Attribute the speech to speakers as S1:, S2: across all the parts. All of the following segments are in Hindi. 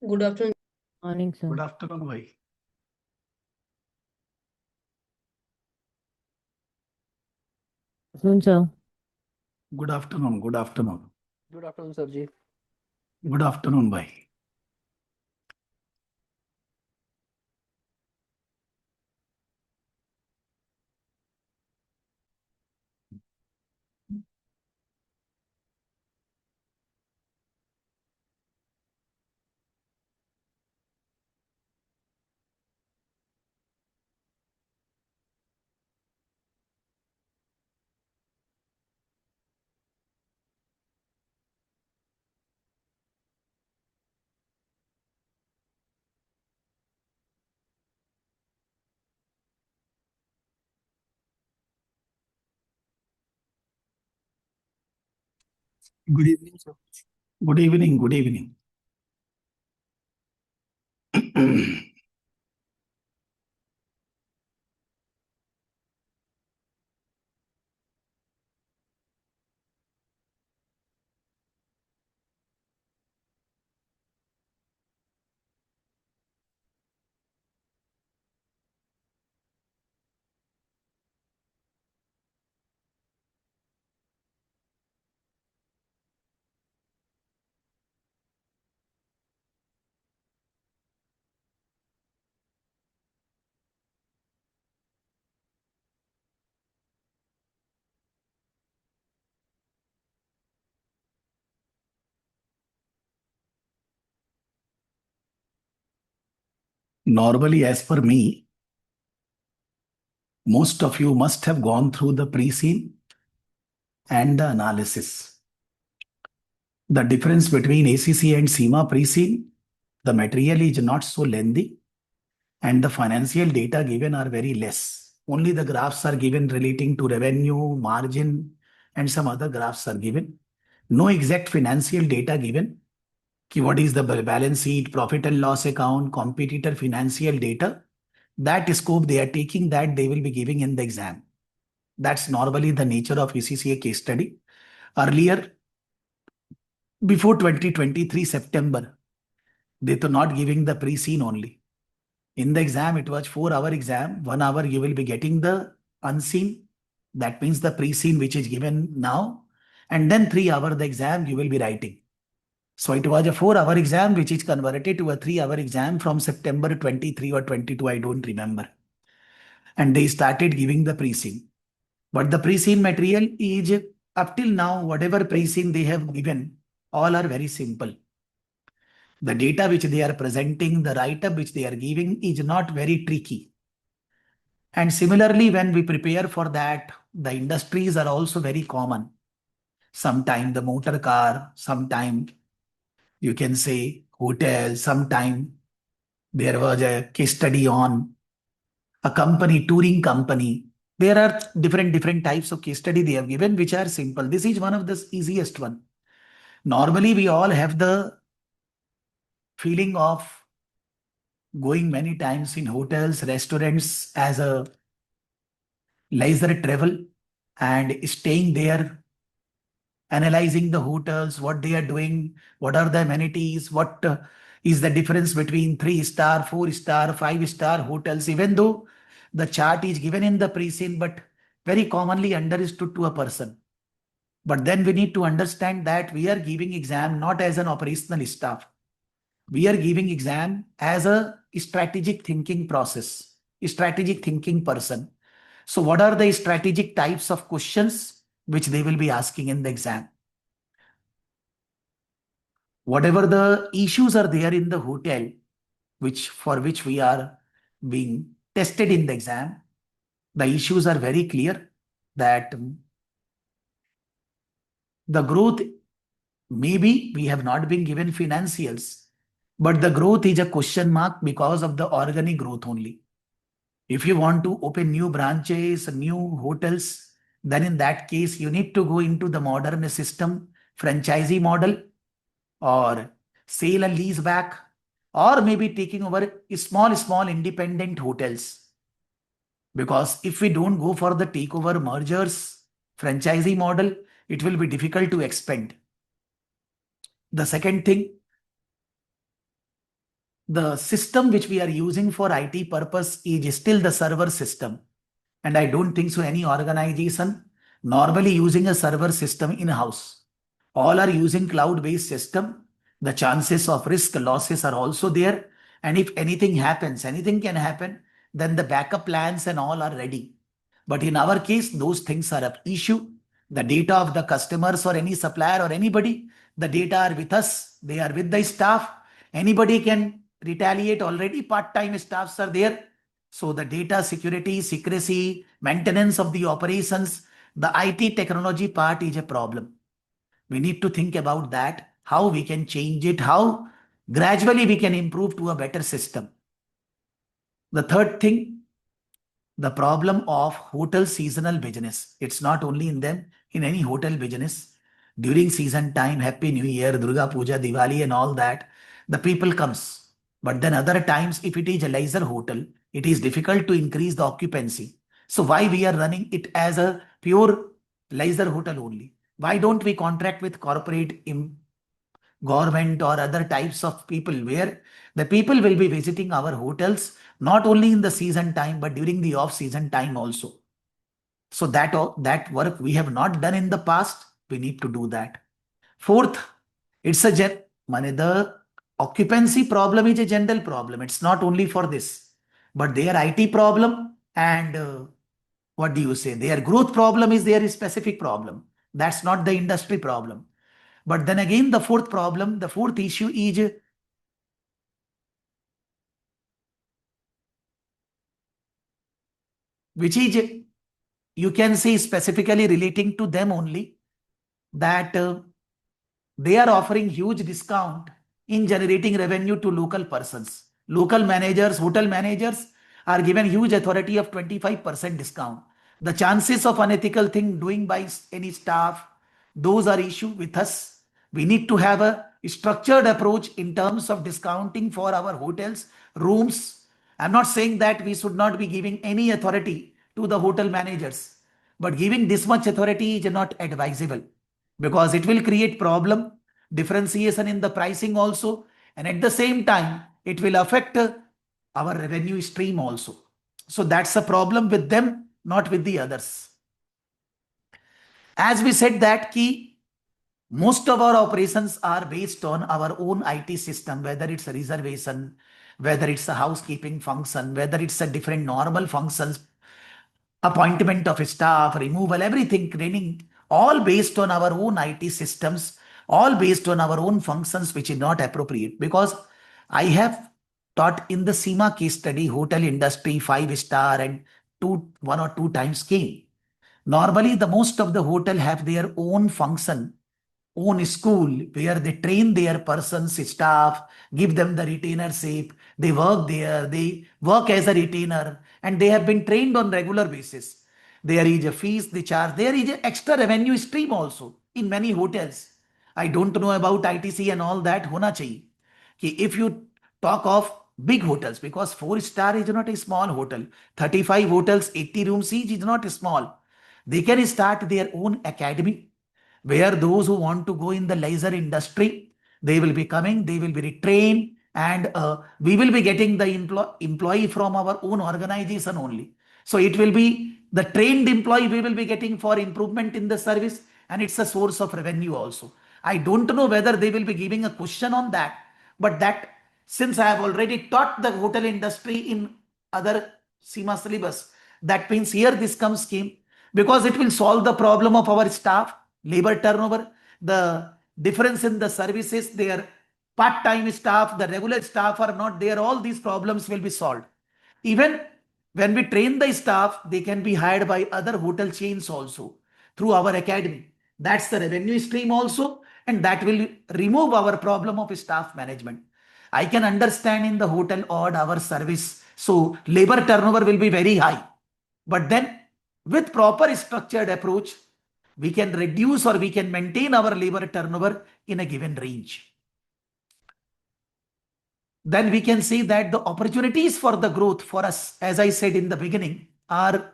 S1: Good afternoon.
S2: Morning sir.
S3: Good afternoon भाई।
S2: सुन sir.
S3: Good afternoon, good afternoon,
S1: good afternoon sir ji.
S3: Good afternoon भाई।
S1: Good evening sir.
S3: Good evening, good evening. Normally, as per me, most of you must have gone through the pre-scene and the analysis. The difference between ACC and SEMA pre-scene, the material is not so lengthy and the financial data given are very less. Only the graphs are given relating to revenue, margin, and some other graphs are given. No exact financial data given. What is the balance sheet, profit and loss account, competitor financial data. That scope they are taking, that they will be giving in the exam. That's normally the nature of ECCA case study. Earlier, before 2023 September, they were not giving the pre-scene only. In the exam, it was 4-hour exam. 1 hour you will be getting the unseen. That means the pre-scene which is given now. And then 3 hour the exam you will be writing. So it was a 4-hour exam which is converted to a 3-hour exam from September 23 or 22, I don't remember. And they started giving the pre-scene. But the pre-scene material is up till now, whatever pre-scene they have given, all are very simple. The data which they are presenting, the write-up which they are giving is not very tricky. And similarly, when we prepare for that, the industries are also very common. Sometime the motor car, sometime you can say hotel, sometime there was a case study on a company, touring company. There are different types of case study they have given, which are simple. This is one of the easiest one. Normally, we all have the feeling of going many times in hotels, restaurants as a leisure travel and staying there, analyzing the hotels, what they are doing, what are the amenities, what is the difference between 3-star, 4-star, 5-star hotels, even though the chart is given in the pre-scene, but very commonly understood to a person. But then we need to understand that we are giving exam not as an operational staff. We are giving exam as a strategic thinking process, strategic thinking person. So what are the strategic types of questions which they will be asking in the exam? Whatever the issues are there in the hotel, for which we are being tested in the exam, the issues are very clear that the growth, maybe we have not been given financials, but the growth is a question mark because of the organic growth only. If you want to open new branches, new hotels, then in that case, you need to go into the modern system, franchisee model, or sale and lease back, or maybe taking over small independent hotels. Because if we don't go for the takeover mergers, franchisee model, it will be difficult to expand. The second thing, the system which we are using for IT purpose is still the server system. And I don't think so any organization normally using a server system in-house. All are using cloud-based system. The chances of risk losses are also there. And if anything happens, anything can happen, then the backup plans and all are ready. But in our case, those things are an issue. The data of the customers or any supplier or anybody, the data are with us. They are with the staff. Anybody can retaliate. Already part-time staffs are there. So the data security, secrecy, maintenance of the operations, the IT technology part is a problem. We need to think about that, how we can change it, how gradually we can improve to a better system. The third thing, the problem of hotel seasonal business. It's not only in them, in any hotel business. During season time, Happy New Year, Durga Puja, Diwali and all that, the people comes. But then other times, if it is a leisure hotel, it is difficult to increase the occupancy. So why we are running it as a pure leisure hotel only? Why don't we contract with corporate government or other types of people where the people will be visiting our hotels not only in the season time but during the off season time also. So that work we have not done in the past, we need to do that. Fourth, it's a the occupancy problem is a general problem. It's not only for this, but their IT problem and what do you say? Their growth problem is their specific problem. That's not the industry problem. But then again, the fourth problem, the fourth issue is which is you can say specifically relating to them only that they are offering huge discount in generating revenue to local persons. Local managers, hotel managers are given huge authority of 25% discount. The chances of unethical thing doing by any staff, those are issue with us. We need to have a structured approach in terms of discounting for our hotels, rooms. I'm not saying that we should not be giving any authority to the hotel managers, but giving this much authority is not advisable because it will create problem, differentiation in the pricing also, and at the same time, it will affect our revenue stream also. So that's a problem with them, not with the others. As we said that key, most of our operations are based on our own IT system, whether it's a reservation, whether it's a housekeeping function, whether it's a different normal functions, appointment of staff, removal, everything, training, all based on our own IT systems, all based on our own functions, which is not appropriate. Because I have taught in the SEMA case study, hotel industry, 5 star and 1 or 2 times came. Normally, the most of the hotel have their own function, own school where they train their persons, staff, give them the retainership. They work there, they work as a retainer, and they have been trained on regular basis. There is a fees they charge. There is an extra revenue stream also in many hotels. I don't know about ITC and all that. Hona chahiye. Ki if you talk of big hotels, because 4 star is not a small hotel, 35 hotels, 80 rooms each is not small. They can start their own academy where those who want to go in the laser industry, they will be coming, they will be retrained, and we will be getting the employee from our own organization only. So it will be the trained employee we will be getting for improvement in the service, and it's a source of revenue also. I don't know whether they will be giving a question on that, but that since I have already taught the hotel industry in other SEMA syllabus, that means here this comes scheme because it will solve the problem of our staff, labor turnover, the difference in the services, their part-time staff, the regular staff are not there. All these problems will be solved. Even when we train the staff, they can be hired by other hotel chains also through our academy. That's the revenue stream also, and that will remove our problem of staff management. I can understand in the hotel odd hour service, so labor turnover will be very high. But then with proper structured approach, we can reduce or we can maintain our labor turnover in a given range. Then we can say that the opportunities for the growth for us, as I said in the beginning, are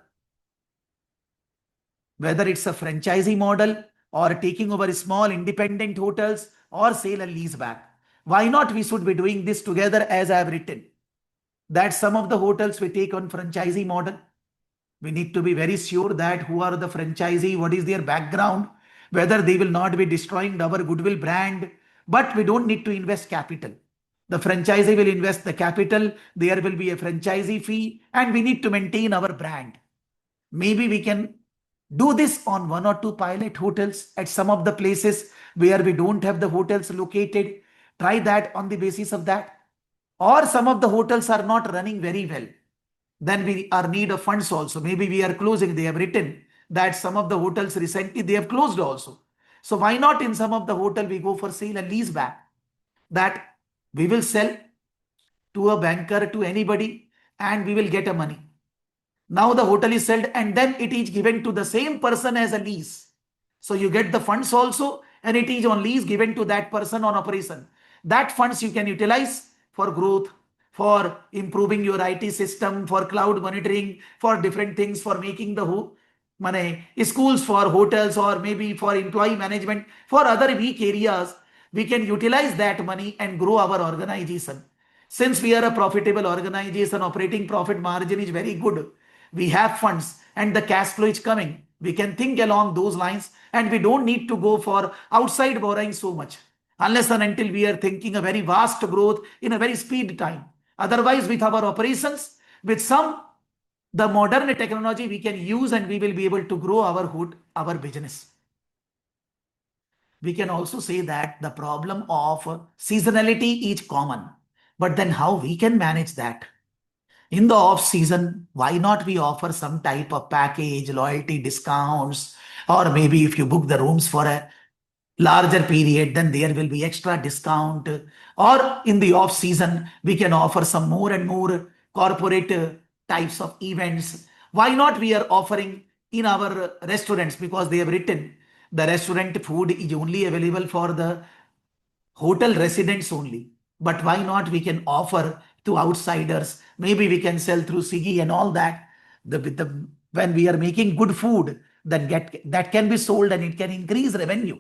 S3: whether it's a franchisee model or taking over small independent hotels or sale and lease back. Why not we should be doing this together as I have written? That some of the hotels we take on franchisee model. We need to be very sure that who are the franchisee, what is their background, whether they will not be destroying our goodwill brand. But we don't need to invest capital. The franchisee will invest the capital, there will be a franchisee fee, and we need to maintain our brand. Maybe we can do this on one or two pilot hotels at some of the places where we don't have the hotels located. Try that on the basis of that. Or some of the hotels are not running very well. Then we are need of funds also. Maybe we are closing. They have written that some of the hotels recently they have closed also. So why not in some of the hotel we go for sale and lease back? That we will sell to a banker, to anybody, and we will get a money. Now the hotel is sold and then it is given to the same person as a lease. So you get the funds also and it is on lease given to that person on operation. That funds you can utilize for growth, for improving your IT system, for cloud monitoring, for different things, for making the money, schools, for hotels, or maybe for employee management, for other weak areas. We can utilize that money and grow our organization. Since we are a profitable organization, operating profit margin is very good. We have funds and the cash flow is coming. We can think along those lines and we don't need to go for outside borrowing so much unless and until we are thinking a very vast growth in a very speed time. Otherwise, with our operations, with some the modern technology we can use and we will be able to grow our business. We can also say that the problem of seasonality is common, but then how we can manage that? In the off season, why not we offer some type of package, loyalty discounts, or maybe if you book the rooms for a larger period, then there will be extra discount. Or in the off season, we can offer some more and more corporate types of events. Why not we are offering in our restaurants, because they have written the restaurant food is only available for the hotel residents only. But why not we can offer to outsiders? Maybe we can sell through Swiggy and all that. When we are making good food, that can be sold and it can increase revenue.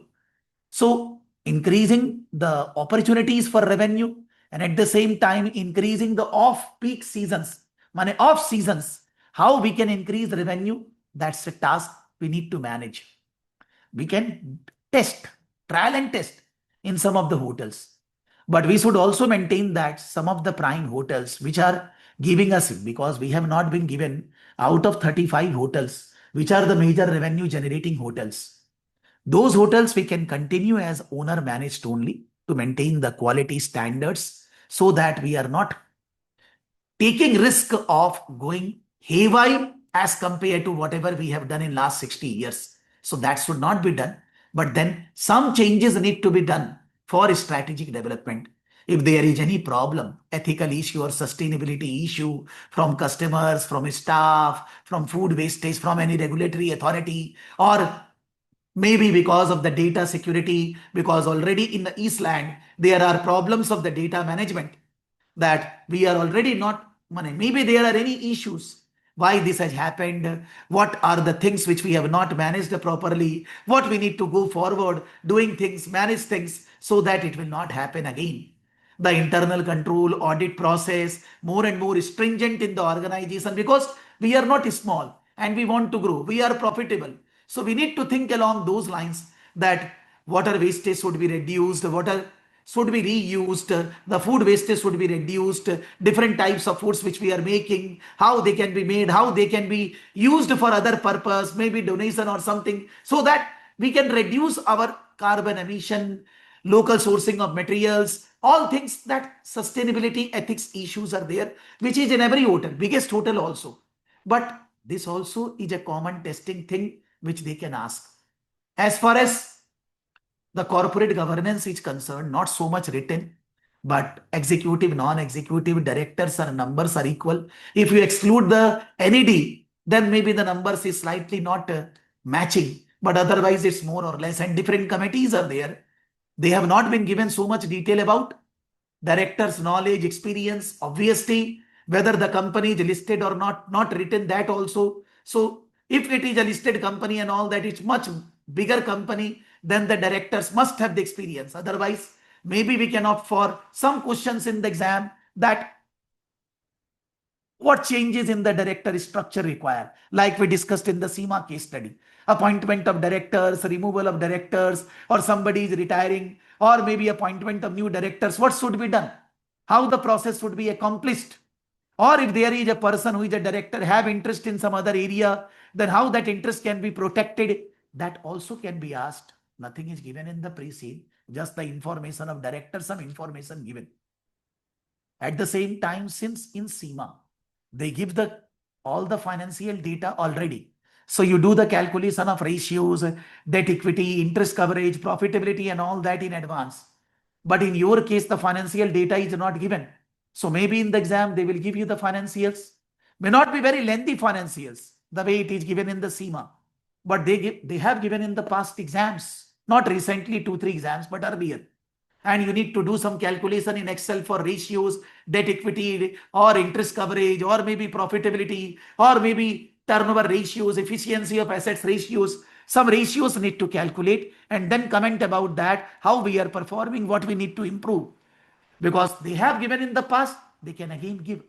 S3: So increasing the opportunities for revenue and at the same time increasing the off-peak seasons, money off seasons, how we can increase revenue, that's a task we need to manage. We can trial and test in some of the hotels. But we should also maintain that some of the prime hotels which are giving us, because we have not been given out of 35 hotels, which are the major revenue generating hotels. Those hotels we can continue as owner managed only to maintain the quality standards so that we are not taking risk of going haywire as compared to whatever we have done in last 60 years. So that should not be done. But then some changes need to be done for strategic development. If there is any problem, ethical issue or sustainability issue from customers, from staff, from food wastage, from any regulatory authority, or maybe because of the data security, because already in the Eastland, there are problems of the data management that we are already not, maybe there are any issues. Why this has happened? What are the things which we have not managed properly? What we need to go forward, doing things, manage things so that it will not happen again. The internal control audit process, more and more stringent in the organization, because we are not small and we want to grow. We are profitable. So we need to think along those lines that water wastage should be reduced, water should be reused, the food wastage should be reduced, different types of foods which we are making, how they can be made, how they can be used for other purpose, maybe donation or something, so that we can reduce our carbon emission, local sourcing of materials, all things that sustainability ethics issues are there, which is in every hotel, biggest hotel also. But this also is a common testing thing which they can ask. As far as the corporate governance is concerned, not so much written, but executive, non-executive directors and numbers are equal. If you exclude the NED, then maybe the numbers is slightly not matching, but otherwise it's more or less, and different committees are there. They have not been given so much detail about directors' knowledge, experience, obviously, whether the company is listed or not written that also. So if it is a listed company and all that, it's much bigger company, then the directors must have the experience. Otherwise, Maybe we can opt for some questions in the exam that what changes in the director structure require, like we discussed in the SEMA case study. Appointment of directors, removal of directors, or somebody is retiring, or maybe appointment of new directors. What should be done? How the process should be accomplished? Or if there is a person who is a director have interest in some other area, then how that interest can be protected? That also can be asked. Nothing is given in the pre-scene, just the information of director, some information given. At the same time, since in SEMA, they give the all the financial data already. So you do the calculation of ratios, debt equity, interest coverage, profitability, and all that in advance. But in your case, the financial data is not given. So maybe in the exam, they will give you the financials. May not be very lengthy financials, the way it is given in the SEMA. But they have given in the past exams, not recently 2-3 exams, but earlier. And you need to do some calculation in Excel for ratios, debt equity, or interest coverage, or maybe profitability, or maybe turnover ratios, efficiency of assets ratios. Some ratios need to calculate and then comment about that, how we are performing, what we need to improve. Because they have given in the past, they can again give.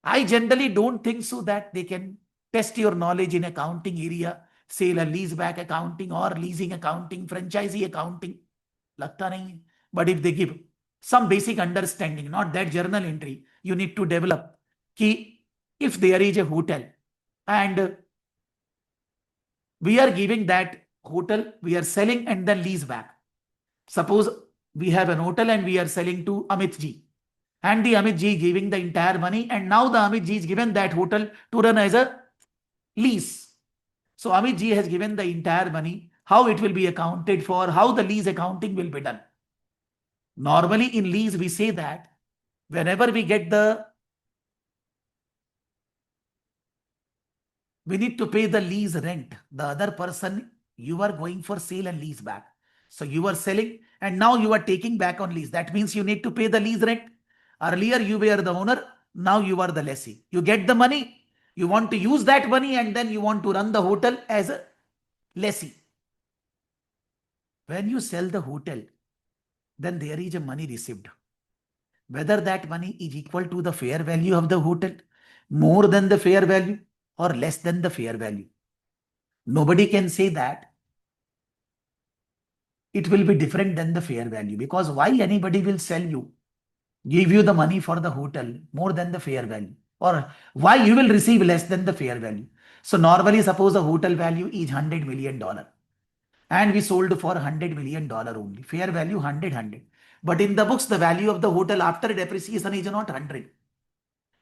S3: I generally don't think so that they can test your knowledge in accounting area, sale and lease back accounting or leasing accounting, franchisee accounting. Lagta nahi hai. But if they give some basic understanding, not that journal entry, you need to develop. Ki if there is a hotel and we are giving that hotel, we are selling and then lease back. Suppose we have an hotel and we are selling to Amit ji. And the Amit ji giving the entire money, and now the Amit ji is given that hotel to run as a lease. So Amit ji has given the entire money, how it will be accounted for, how the lease accounting will be done. Normally in lease, we say that whenever we get we need to pay the lease rent. The other person, you are going for sale and lease back. So you are selling and now you are taking back on lease. That means you need to pay the lease rent. Earlier you were the owner, now you are the lessee. You get the money, you want to use that money and then you want to run the hotel as a lessee. When you sell the hotel, then there is a money received. Whether that money is equal to the fair value of the hotel, more than the fair value or less than the fair value. Nobody can say that it will be different than the fair value, because why anybody will sell you, give you the money for the hotel more than the fair value, or why you will receive less than the fair value. So normally suppose the hotel value is $100 million and we sold for $100 million only, fair value 100. But in the books, the value of the hotel after depreciation is not 100.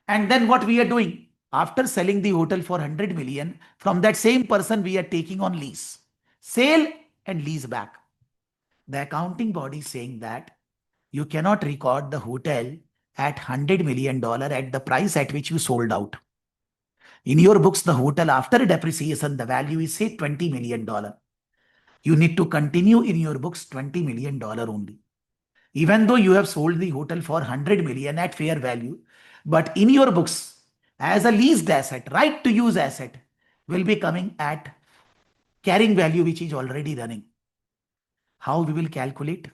S3: And then what we are doing? After selling the hotel for 100 million, from that same person, we are taking on lease, sale and lease back. The accounting body is saying that you cannot record the hotel at $100 million at the price at which you sold out. In your books, the hotel after depreciation, the value is say $20 million. You need to continue in your books $20 million only. Even though you have sold the hotel for 100 million at fair value, but in your books, as a leased asset, right to use asset will be coming at carrying value which is already running. How we will calculate?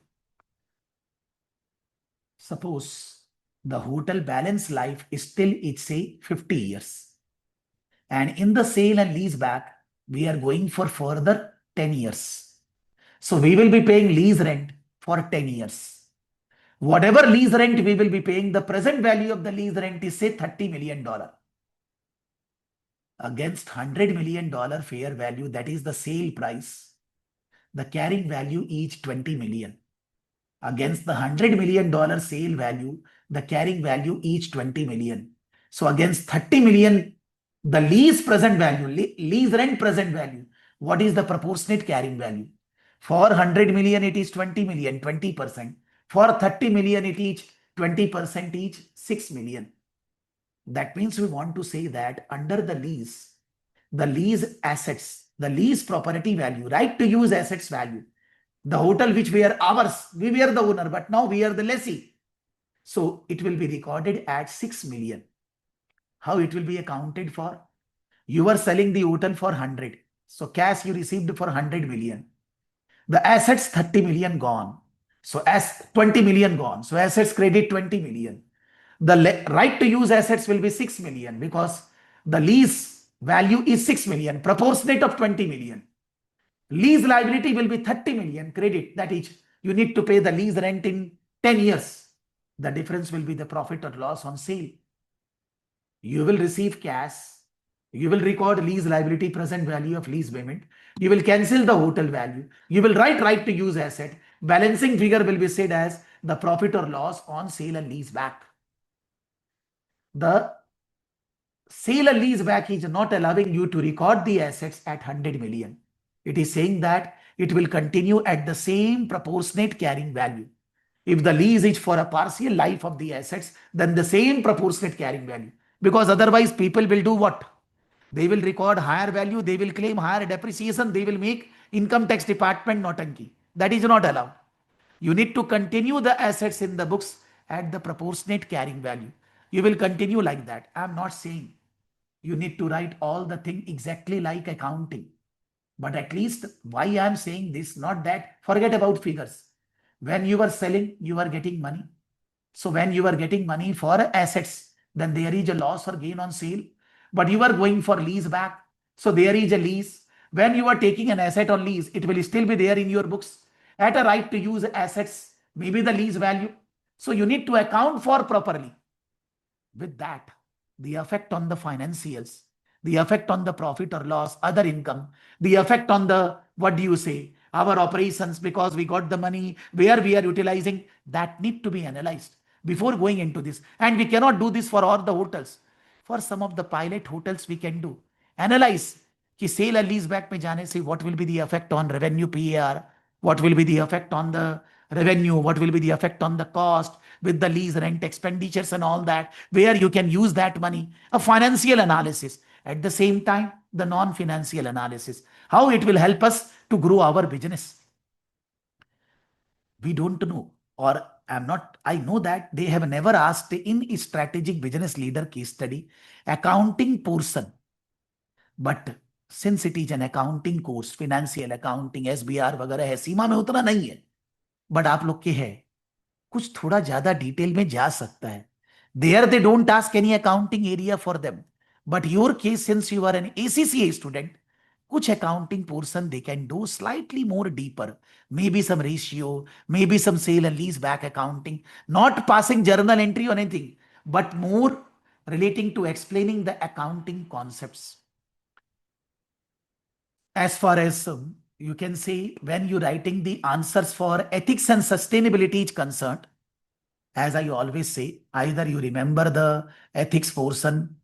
S3: Suppose the hotel balance life is still, it's say 50 years. And in the sale and lease back, we are going for further 10 years. So we will be paying lease rent for 10 years. Whatever lease rent we will be paying, the present value of the lease rent is say $30 million. Against $100 million fair value, that is the sale price, the carrying value is 20 million. Against the $100 million sale value, the carrying value is 20 million. So against 30 million, the lease present value, lease rent present value, what is the proportionate carrying value? For 100 million, it is 20 million, 20%. For 30 million, it is 20% each, 6 million. That means we want to say that under the lease assets, the lease property value, right to use assets value, the hotel which were ours, we were the owner, but now we are the lessee. So it will be recorded at 6 million. How it will be accounted for? You were selling the hotel for 100. So cash you received for 100 million. The assets 30 million gone. So as 20 million gone. So assets credit 20 million. The right to use assets will be 6 million because the lease value is 6 million, proportionate of 20 million. Lease liability will be 30 million credit. That is, you need to pay the lease rent in 10 years. The difference will be the profit or loss on sale. You will receive cash. You will record lease liability, present value of lease payment. You will cancel the hotel value. You will write right to use asset. Balancing figure will be said as the profit or loss on sale and lease back. The sale and lease back is not allowing you to record the assets at 100 million. It is saying that it will continue at the same proportionate carrying value. If the lease is for a partial life of the assets, then the same proportionate carrying value. Because otherwise people will do what? They will record higher value, they will claim higher depreciation, they will make income tax department notanki. That is not allowed. You need to continue the assets in the books at the proportionate carrying value. You will continue like that. I am not saying you need to write all the thing exactly like accounting. But at least why I am saying this, not that, forget about figures. When you are selling, you are getting money. So when you are getting money for assets, then there is a loss or gain on sale. But you are going for lease back. So there is a lease. When you are taking an asset on lease, it will still be there in your books at a right to use assets, maybe the lease value. So you need to account for properly. With that, the effect on the financials, the effect on the profit or loss, other income, the effect on the, what do you say, our operations, because we got the money, where we are utilizing, that need to be analyzed before going into this. And we cannot do this for all the hotels. For some of the pilot hotels, we can do. Analyze कि sale and lease back में जाने से what will be the effect on revenue PAR, what will be the effect on the revenue, what will be the effect on the cost with the lease rent expenditures and all that, where you can use that money, a financial analysis. At the same time, the non-financial analysis, how it will help us to grow our business. We don't know, or I know that they have never asked in strategic business leader case study accounting portion. But since it is an accounting course, financial accounting, SBR वगैरह है, सीमा में उतना नहीं है, बट आप लोग के है, कुछ थोड़ा ज्यादा डिटेल में जा सकता है. There they don't ask any accounting area for them. But your case, since you are an ACCA student, कुछ accounting portion they can do slightly more deeper. Maybe some ratio, maybe some sale and lease back accounting, not passing journal entry or anything, but more relating to explaining the accounting concepts. As far as you can say, when you're writing the answers for ethics and sustainability is concerned, as I always say, either you remember the ethics portion,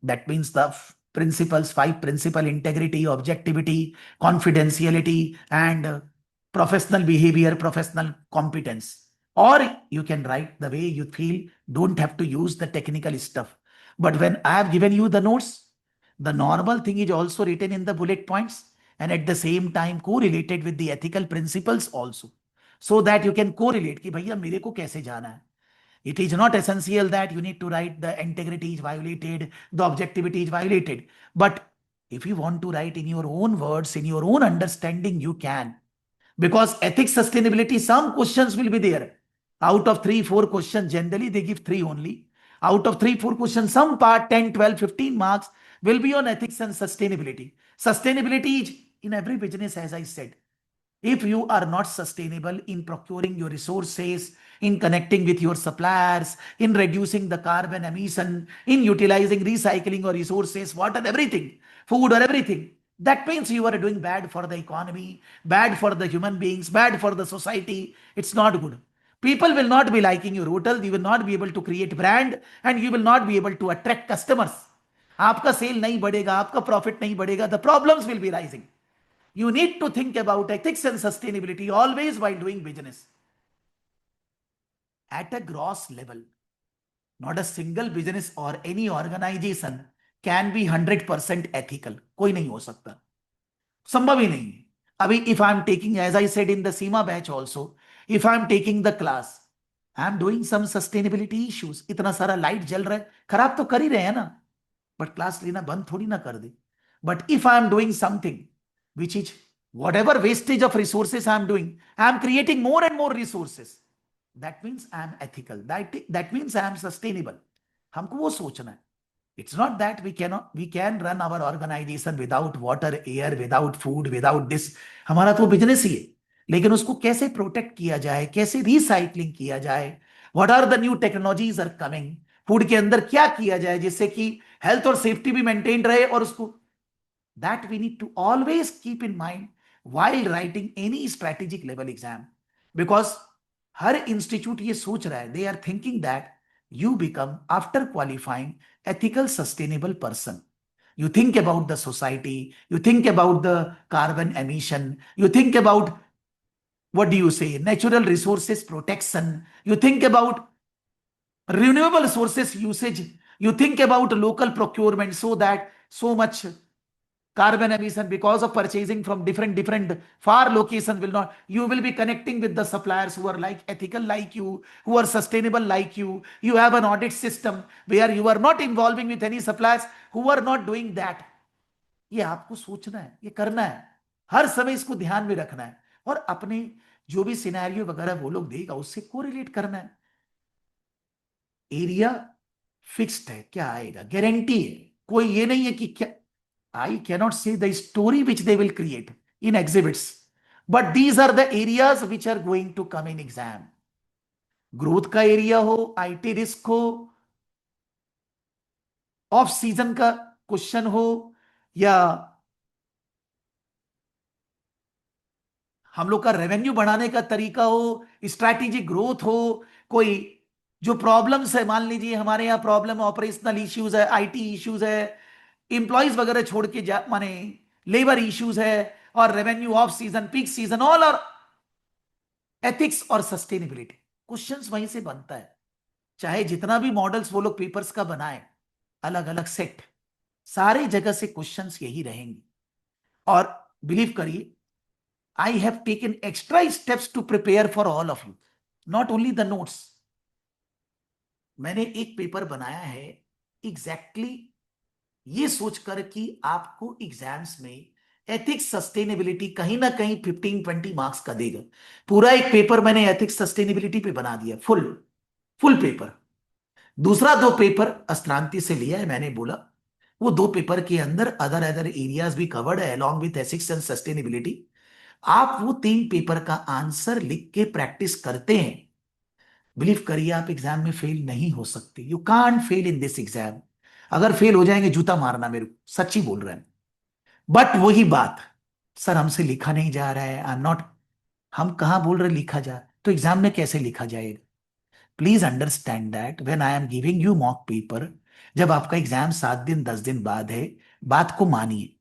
S3: that means the principles, 5 principle: integrity, objectivity, confidentiality, and professional behavior, professional competence. Or you can write the way you feel, don't have to use the technical stuff. But when I have given you the notes, the normal thing is also written in the bullet points and at the same time correlated with the ethical principles also. So that you can correlate कि भैया मेरे को कैसे जाना है. It is not essential that you need to write the integrity is violated, the objectivity is violated. But if you want to write in your own words, in your own understanding, you can. Because ethics, sustainability, some questions will be there. Out of 3-4 questions, generally they give 3 only. Out of 3-4 questions, some part 10, 12, 15 marks will be on ethics and sustainability. Sustainability is in every business, as I said. If you are not sustainable in procuring your resources, in connecting with your suppliers, in reducing the carbon emission, in utilizing recycling or resources, water, everything, food or everything, that means you are doing bad for the economy, bad for the human beings, bad for the society. It's not good. People will not be liking your hotel. You will not be able to create brand and you will not be able to attract customers. आपका सेल नहीं बढ़ेगा, आपका प्रॉफिट नहीं बढ़ेगा, the problems will be rising. You need to think about ethics and sustainability always while doing business. At a gross level, not a single business or any organization can be 100% ethical. कोई नहीं हो सकता, संभव ही नहीं है. अभी if I am taking, as I said in the SEMA batch also, if I am taking the class, I am doing some sustainability issues. इतना सारा लाइट जल रहा है, खराब तो कर ही रहे हैं ना, बट क्लास लेना बंद थोड़ी ना कर दे. But if I am doing something which is Whatever wastage of resources I'm doing, I'm creating more and more resources. That means I'm ethical. That means I'm sustainable. हमको वो सोचना है. It's not that we can run our organization without water, air, without food, without this. हमारा तो बिजनेस ही है. लेकिन उसको कैसे प्रोटेक्ट किया जाए, कैसे रिसाइकलिंग किया जाए, what are the new technologies are coming, food के अंदर क्या किया जाए जिससे कि हेल्थ और सेफ्टी भी मेंटेन रहे, और उसको that we need to always keep in mind while writing any strategic level exam. Because her institute ये सोच रहा है, they are thinking that you become, after qualifying, ethical sustainable person. You think about the society, you think about the carbon emission, you think about, what do you say, natural resources protection, you think about renewable sources usage, you think about local procurement, so that so much carbon emission because of purchasing from different far locations will not, you will be connecting with the suppliers who are like ethical like you, who are sustainable like you have an audit system where you are not involving with any suppliers who are not doing that. ये आपको सोचना है, ये करना है, हर समय इसको ध्यान में रखना है, और अपने जो भी सिनेरियो वगैरह वो लोग देगा उससे कोरिलेट करना है. एरिया फिक्स्ड है, क्या आएगा गारंटी है, कोई ये नहीं है कि क्या. I cannot say the story which they will create in exhibits, but these are the areas which are going to come in exam. Growth का एरिया हो, आईटी रिस्क हो, ऑफ सीजन का क्वेश्चन हो, या हम लोग का रेवेन्यू बढ़ाने का तरीका हो, स्ट्रैटेजिक ग्रोथ हो, कोई जो प्रॉब्लम्स है, मान लीजिए हमारे यहाँ प्रॉब्लम ऑपरेशनल इश्यूज है, आईटी इश्यूज है, इंप्लॉइज वगैरह छोड़ के जा माने लेबर इश्यूज है, और revenue off season, peak season, all और एथिक्स और सस्टेनेबिलिटी, क्वेश्चंस वहीं से बनता है. चाहे जितना भी मॉडल्स वो लोग पेपर्स का बनाए, अलग अलग सेट, सारे जगह से क्वेश्चंस यही रहेंगे. और बिलीव करिए, I have taken extra steps to prepare for all of you, not only the notes. मैंने एक पेपर बनाया है एग्जैक्टली ये सोचकर कि आपको एग्जाम्स में एथिक्स सस्टेनेबिलिटी कहीं ना कहीं 15-20 मार्क्स का देगा. पूरा एक पेपर मैंने एथिक्स सस्टेनेबिलिटी पे बना दिया, फुल फुल पेपर. दूसरा 2 पेपर अस्थांति से लिया है, मैंने बोला वो 2 पेपर के अंदर अदर अदर एरियाज भी कवर्ड है along with ethics and sustainability. आप वो 3 पेपर का आंसर लिख के प्रैक्टिस करते हैं, बिलीव करिए आप एग्जाम में फेल नहीं हो सकते. You can't fail in this exam. अगर फेल हो जाएंगे जूता मारना मेरे को, सच्ची बोल रहे हैं. बट वही बात, सर हमसे लिखा नहीं जा रहा है, आई एम नॉट, हम कहां बोल रहे लिखा जा, तो एग्जाम में कैसे लिखा जाएगा. Please understand that when I am giving you mock paper, जब आपका एग्जाम 7 दिन 10 दिन बाद है, बात को मानिए.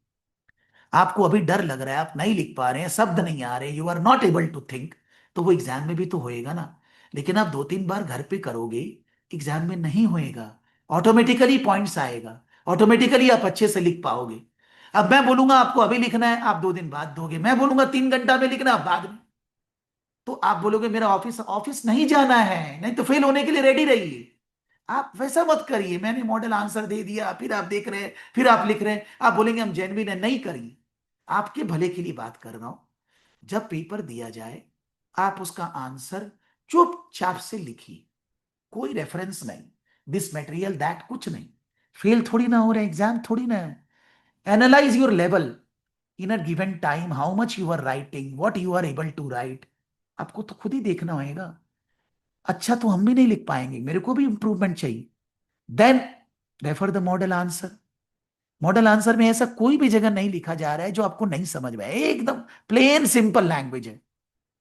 S3: आपको अभी डर लग रहा है, आप नहीं लिख पा रहे हैं, शब्द नहीं आ रहे, you are not able to think, तो वो एग्जाम में भी तो होएगा ना. लेकिन आप 2-3 बार घर पे करोगे, एग्जाम में नहीं होएगा, ऑटोमेटिकली पॉइंट्स आएगा, ऑटोमेटिकली आप अच्छे से लिख पाओगे. अब मैं बोलूंगा आपको अभी लिखना है, आप 2 दिन बाद दोगे. मैं बोलूंगा 3 घंटा में लिखना, आप बाद में, तो आप बोलोगे मेरा ऑफिस ऑफिस नहीं जाना है, नहीं तो फेल होने के लिए रेडी रहिए. आप वैसा मत करिए, मैंने मॉडल आंसर दे दिया, फिर आप देख रहे हैं, फिर आप लिख रहे हैं, आप बोलेंगे हम जेन्युइन है. नहीं करिए, आपके भले के लिए बात कर रहा हूं. जब पेपर दिया जाए, आप उसका आंसर चुपचाप से लिखिए, कोई रेफरेंस नहीं, दिस मटेरियल दैट, कुछ नहीं. फेल थोड़ी ना हो रहा है, एग्जाम थोड़ी ना है. Analyse your level in a given time, how much you are writing, what you are able to write. आपको तो खुद ही देखना होगा. अच्छा तो हम भी नहीं लिख पाएंगे, मेरे को भी इंप्रूवमेंट चाहिए. Then refer the model answer. Model answer में ऐसा कोई भी जगह नहीं लिखा जा रहा है जो आपको नहीं समझ में आए, एकदम प्लेन सिंपल लैंग्वेज है.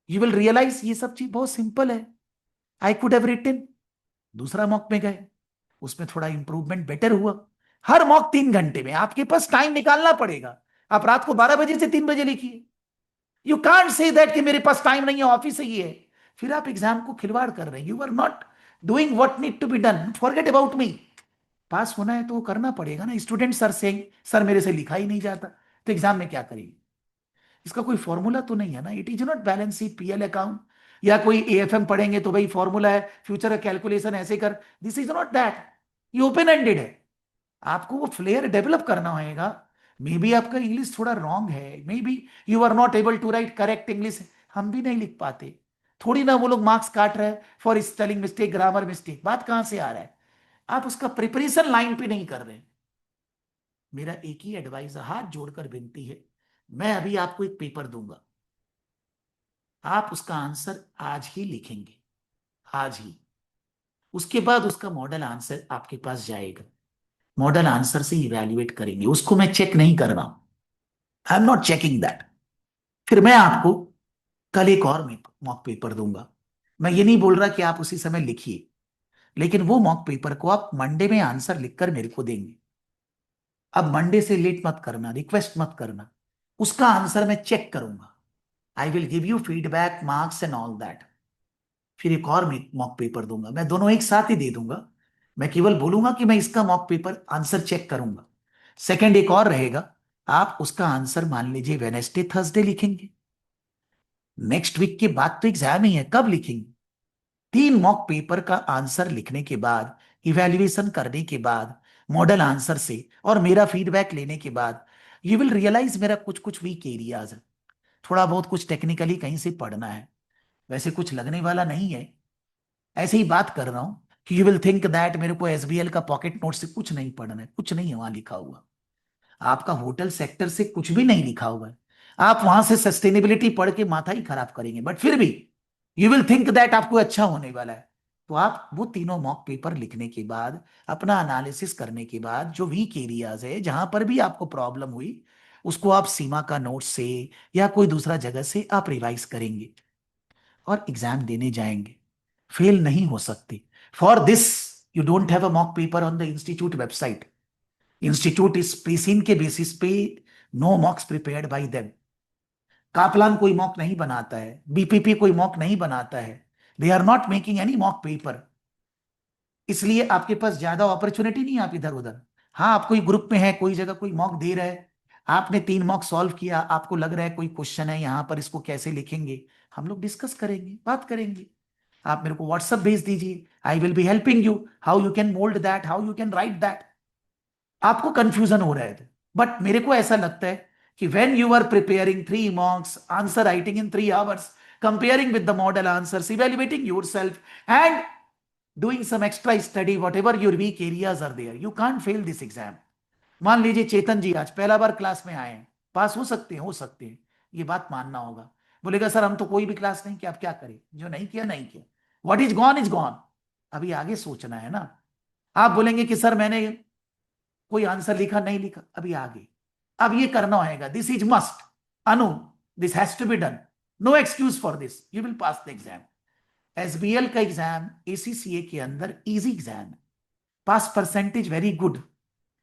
S3: यू विल रियलाइज ये सब चीज बहुत सिंपल है. I could have written. दूसरा मॉक में गए, उसमें थोड़ा इंप्रूवमेंट बेटर हुआ. हर मॉक 3 घंटे में, आपके पास टाइम निकालना पड़ेगा. आप रात को 12 बजे से 3 बजे लिखिए. यू कांट से दैट कि मेरे पास टाइम नहीं है, ऑफिस ही है. फिर आप एग्जाम को खिलवाड़ कर रहे हैं. You are not doing what need to be done. Forget about me. Pass होना है तो वो करना पड़ेगा ना. स्टूडेंट सर से, सर मेरे से लिखा ही नहीं जाता, तो एग्जाम में क्या करेंगे. इसका कोई फॉर्मूला तो नहीं है ना. It is not balance sheet, PL account, या कोई एएफएम पढ़ेंगे तो भाई फॉर्मूला है, फ्यूचर कैलकुलेशन ऐसे कर. This is not that. ये ओपन एंडेड है. आपको वो फ्लेयर डेवलप करना होगा.
S1: मे बी आपका इंग्लिश थोड़ा रॉन्ग है, maybe you are not able to write correct English, हम भी नहीं लिख पाते। थोड़ी ना वो लोग मार्क्स काट रहे हैं for spelling mistake, grammar mistake, बात कहां से आ रहा है? आप उसका प्रिपरेशन लाइन पे नहीं कर रहे। मेरा एक ही एडवाइस, हाथ जोड़कर विनती है, मैं अभी आपको एक पेपर दूंगा, आप उसका आंसर आज ही लिखेंगे, आज ही। उसके बाद उसका मॉडल आंसर आपके पास जाएगा, मॉडल आंसर से इवैल्यूएट करेंगे, उसको मैं चेक नहीं कर रहा हूं, I am not checking that. फिर मैं आपको कल एक और मॉक पेपर दूंगा। मैं ये नहीं बोल रहा कि आप उसी समय लिखिए, लेकिन वो मॉक पेपर को आप मंडे में आंसर लिखकर मेरे को देंगे। अब मंडे से लेट मत करना, रिक्वेस्ट मत करना, उसका आंसर मैं चेक करूंगा। I will give you feedback, marks and all that. फिर एक और मॉक पेपर दूंगा, मैं दोनों एक साथ ही दे दूंगा। मैं केवल बोलूंगा कि मैं इसका मॉक पेपर आंसर चेक करूंगा। सेकंड एक और रहेगा, आप उसका आंसर मान लीजिए वेनेसडे थर्सडे लिखेंगे। नेक्स्ट वीक के बाद तो एग्जाम ही है, कब लिखेंगे? 3 मॉक पेपर का आंसर लिखने के बाद, इवैल्यूएशन करने के बाद, मॉडल आंसर से और मेरा फीडबैक लेने के बाद, यू विल रियलाइज मेरा कुछ कुछ वीक एरियाज है, थोड़ा बहुत कुछ टेक्निकली कहीं से पढ़ना है। वैसे कुछ लगने वाला नहीं है, ऐसे ही बात कर रहा हूं कि यू विल थिंक दैट मेरे को एसबीएल का पॉकेट नोट से कुछ नहीं पढ़ना है, कुछ नहीं है वहां लिखा हुआ। आपका होटल सेक्टर से कुछ भी नहीं लिखा हुआ है, आप वहां से सस्टेनेबिलिटी पढ़ के माथा ही खराब करेंगे, बट फिर भी यू विल थिंक दैट आपको अच्छा होने वाला है। तो आप वो तीनों मॉक पेपर लिखने के बाद, अपना एनालिसिस करने के बाद, जो वीक एरियाज है जहां पर भी आपको प्रॉब्लम हुई, उसको आप सीमा का नोट से या कोई दूसरा जगह से आप रिवाइज करेंगे और एग्जाम देने जाएंगे। फेल नहीं हो सकते। For this you don't have a mock paper on the institute website. Institute इस प्रीसीन के बेसिस पे no mocks prepared by them. Kaplan कोई मॉक नहीं बनाता है, बीपीपी कोई मॉक नहीं बनाता है, they are not making any mock paper. इसलिए आपके पास ज्यादा अपॉर्चुनिटी नहीं है आप इधर उधर। हाँ, आप कोई ग्रुप में है, कोई जगह कोई मॉक दे रहा है, आपने 3 मॉक सॉल्व किया, आपको लग रहा है कोई क्वेश्चन है यहाँ पर, इसको कैसे लिखेंगे, हम लोग डिस्कस करेंगे, बात करेंगे। आप मेरे को व्हाट्सएप भेज दीजिए, I will be helping you how you can mould that, how you can write that. आपको कंफ्यूजन हो रहा है, बट मेरे को ऐसा लगता है कि when you are preparing 3 mocks, answer writing in 3 hours, comparing with the model answers, evaluating yourself, and doing some extra study, whatever your weak areas are there, you can't fail this exam. मान लीजिए चेतन जी आज पहला बार क्लास में आए हैं, पास हो सकते हैं, हो सकते हैं, ये बात मानना होगा। बोलेगा सर हम तो कोई भी क्लास नहीं किया, आप क्या करें? जो नहीं किया नहीं किया, व्हाट इज गॉन। अभी आगे सोचना है ना। आप बोलेंगे कि सर मैंने कोई आंसर लिखा नहीं लिखा, अभी आगे, अब ये करना होगा, this is must, Anu, this has to be done, no excuse for this, you will pass the exam. SBL का एग्जाम एसीसीए के अंदर इजी एग्जाम है, pass percentage very good.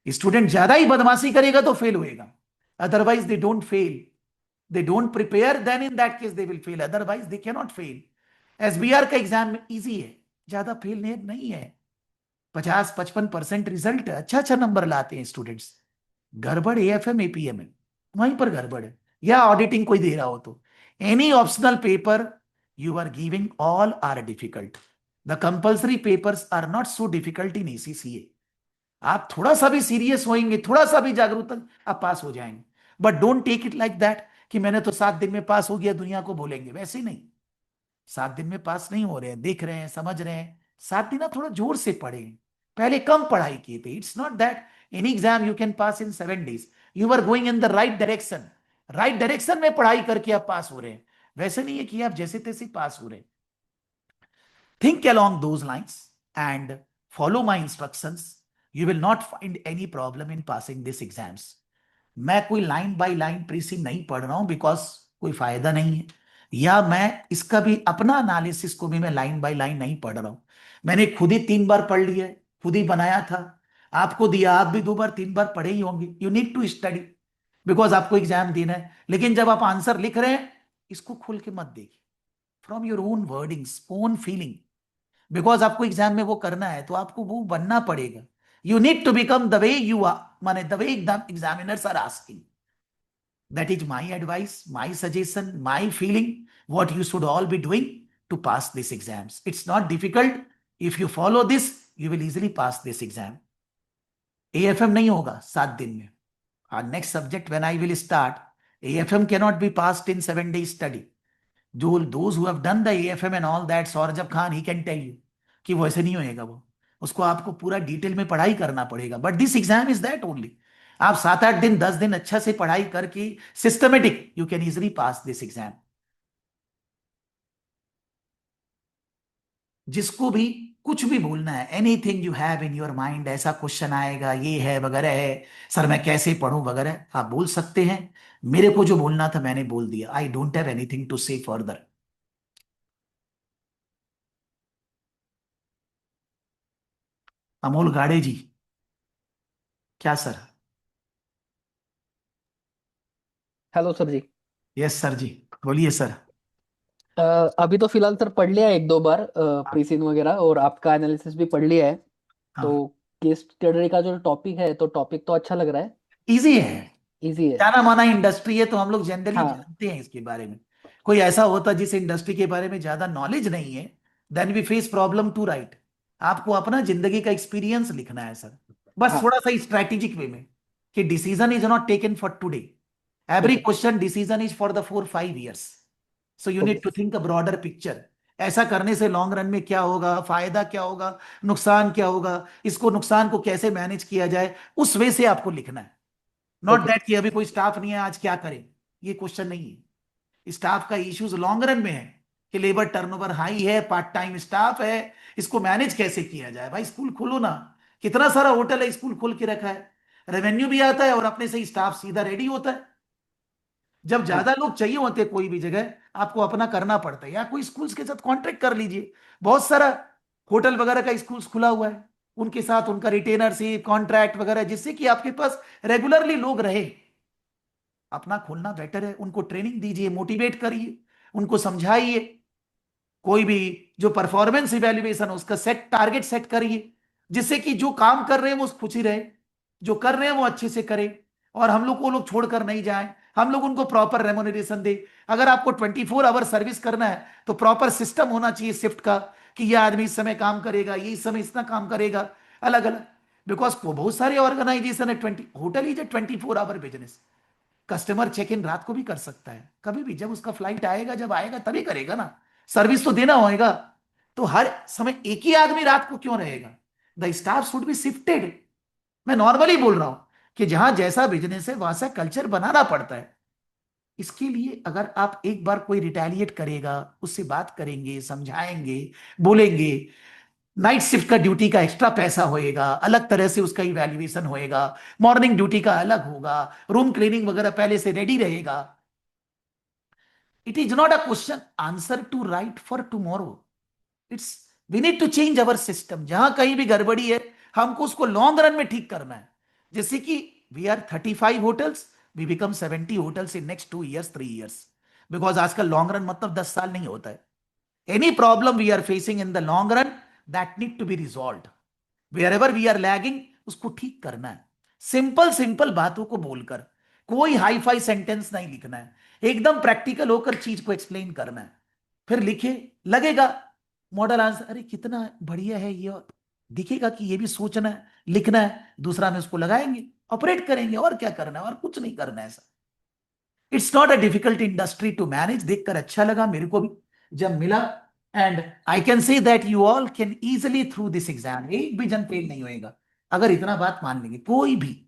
S1: Student ज्यादा ही बदमाशी करेगा तो फेल होएगा, otherwise they don't fail. They don't prepare, then in that case they will fail, otherwise they can not fail. SBR का एग्जाम में इजी है, ज्यादा फेल नहीं है। 50-55% रिजल्ट है, अच्छा अच्छा नंबर लाते हैं स्टूडेंट्स। गड़बड़ एएफएम एपीएम है, वहीं पर गड़बड़ है, या ऑडिटिंग कोई दे रहा हो तो। Any optional paper you are giving all are difficult, the compulsory papers are not so difficult in ACCA. आप थोड़ा सा भी सीरियस होंगे, थोड़ा सा भी जागरूकता, आप पास हो जाएंगे। But don't take it like that कि मैंने तो 7 दिन में पास हो गया, दुनिया को बोलेंगे, वैसे नहीं। 7 दिन में पास नहीं हो रहे हैं, देख रहे हैं, समझ रहे हैं। 7 दिन आप थोड़ा जोर से पढ़े, पहले कम पढ़ाई किए थे। It's not that any exam you can pass in 7 days। You are going in the right direction, right direction में पढ़ाई करके आप पास हो रहे हैं। वैसे नहीं है कि आप जैसे तैसे पास हो रहे हैं। Think along those lines and follow my instructions. You will not find any problem in passing these exams. मैं कोई लाइन बाय लाइन प्रीसी नहीं पढ़ रहा हूं, बिकॉज कोई फायदा नहीं है। या मैं इसका भी अपना एनालिसिस को भी मैं लाइन बाय लाइन नहीं पढ़ रहा हूं। मैंने खुद ही 3 बार पढ़ लिया है, खुद ही बनाया था, आपको दिया, आप भी 2 बार 3 बार पढ़े ही होंगे। You need to study, because आपको एग्जाम देना है। लेकिन जब आप आंसर लिख रहे हैं, इसको खोल के मत देखिए, from your own wordings, own feeling, because आपको एग्जाम में वो करना है, तो आपको वो बनना पड़ेगा। You need to become the way you are, माने the way examiners are asking. That is my advice, my suggestion, my feeling, what you should all be doing to pass this exams. It's not difficult, if you follow this, you will easily pass this exam. AFM नहीं होगा 7 दिन में, next subject when I will start, AFM cannot be passed in 7 days study. जो those who have done the AFM and all that, सौरजब Khan, he can tell you कि वो ऐसे नहीं होएगा वो, उसको आपको पूरा डिटेल में पढ़ाई करना पड़ेगा. But this exam is that only. आप 7 8 दिन 10 दिन अच्छा से पढ़ाई करके systematic you can easily pass this exam. जिसको भी कुछ भी बोलना है, anything you have in your mind, ऐसा क्वेश्चन आएगा ये है वगैरह है, सर मैं कैसे पढ़ूं वगैरह, आप बोल सकते हैं. मेरे को जो बोलना था मैंने बोल दिया. I don't have anything to say further. Amol Gade ji, क्या sir?
S2: Hello sir ji.
S1: Yes sir ji, बोलिए सर.
S2: अ, अभी तो फिलहाल सर पढ़ लिया है एक दो बार प्रीसीन वगैरह, और आपका एनालिसिस भी पढ़ लिया है।
S1: हाँ,
S2: तो केस स्टडी का जो टॉपिक है, तो टॉपिक तो अच्छा लग रहा है,
S1: इजी है.
S2: इजी है।
S1: जाना माना इंडस्ट्री है तो हम लोग जनरली
S2: हाँ
S1: जानते हैं इसके बारे में. कोई ऐसा होता जिस इंडस्ट्री के बारे में ज्यादा नॉलेज नहीं है, then we face problem to write. आपको अपना जिंदगी का एक्सपीरियंस लिखना है सर, बस
S2: हाँ।
S1: थोड़ा सा स्ट्रैटेजिक वे में, कि decision is not taken for today. Every
S2: okay
S1: question decision is for the 4 5 years. So you need
S2: okay
S1: to think a broader picture. ऐसा करने से लॉन्ग रन में क्या होगा, फायदा क्या होगा, नुकसान क्या होगा, इसको नुकसान को कैसे मैनेज किया जाए, उस वे से आपको लिखना है. नॉट
S2: ओके
S1: दैट कि अभी कोई स्टाफ नहीं है आज क्या करें. ये क्वेश्चन नहीं है. स्टाफ का इश्यूज लॉन्ग रन में है कि लेबर टर्नओवर हाई है, पार्ट टाइम स्टाफ है, इसको मैनेज कैसे किया जाए. भाई स्कूल खोलो ना. कितना सारा होटल है स्कूल खोल के रखा है, रेवेन्यू भी आता है और अपने से ही स्टाफ सीधा रेडी होता है. जब
S2: हाँ
S1: ज्यादा लोग चाहिए होते हैं कोई भी जगह, आपको अपना करना पड़ता है, या कोई स्कूल्स के साथ कॉन्ट्रैक्ट कर लीजिए. बहुत सारा होटल वगैरह का स्कूल्स खुला हुआ है, उनके साथ उनका रिटेनरशिप कॉन्ट्रैक्ट वगैरह, जिससे कि आपके पास रेगुलरली लोग रहे. अपना खोलना बेटर है. उनको ट्रेनिंग दीजिए, मोटिवेट करिए, उनको समझाइए. कोई भी जो परफॉर्मेंस इवेल्युएशन है उसका सेट टारगेट सेट करिए, जिससे कि जो काम कर रहे हैं वो खुशी रहे, जो कर रहे हैं वो अच्छे से करें, और हम लोग को लोग छोड़कर नहीं जाएं. हम लोग उनको प्रॉपर रेमोनरेशन दे. अगर आपको 24 आवर सर्विस करना है तो प्रॉपर सिस्टम होना चाहिए शिफ्ट का, कि ये आदमी इस समय काम करेगा, ये इस समय इतना काम करेगा, अलग अलग. बिकॉज बहुत सारे ऑर्गेनाइजेशन है, 20 hotel is a 24 hour business. Customer check in रात को भी कर सकता है, कभी भी, जब उसका फ्लाइट आएगा, जब आएगा तभी करेगा ना. सर्विस तो देना होएगा. तो हर समय एक ही आदमी रात को क्यों रहेगा. The staff should be shifted. मैं नॉर्मली बोल रहा हूं कि जहां जैसा बिजनेस है वहां सा कल्चर बनाना पड़ता है. इसके लिए अगर आप एक बार कोई रिटेलिएट करेगा, उससे बात करेंगे, समझाएंगे, बोलेंगे, नाइट शिफ्ट का ड्यूटी का एक्स्ट्रा पैसा होएगा, अलग तरह से उसका इवैल्यूएशन होएगा, मॉर्निंग ड्यूटी का अलग होगा, रूम क्लीनिंग वगैरह पहले से रेडी रहेगा. It is not a question answer to write for tomorrow. It's we need to change our system. जहां कहीं भी गड़बड़ी है हमको उसको लॉन्ग रन में ठीक करना है. जैसे कि we are 35 hotels, we become 70 hotels in next 2 years 3 years. Because आजकल लॉन्ग रन मतलब 10 साल नहीं होता है. Any problem we are facing in the long run, that need to be resolve. Wherever we are lagging, उसको ठीक करना है. सिंपल सिंपल बातों को बोलकर, कोई हाई फाई सेंटेंस नहीं लिखना है. एकदम प्रैक्टिकल होकर चीज को एक्सप्लेन करना है. फिर लिखे, लगेगा मॉडल आंसर, अरे कितना बढ़िया है ये, और दिखेगा कि ये भी सोचना है, लिखना है. दूसरा में उसको लगाएंगे, ऑपरेट करेंगे, और क्या करना है, और कुछ नहीं करना है. ऐसा it's not a difficult industry to manage. देखकर अच्छा लगा मेरे को भी जब मिला. And I can say that you all can easily through this exam. एक भी जन फेल नहीं होएगा अगर इतना बात मान लेंगे, कोई भी.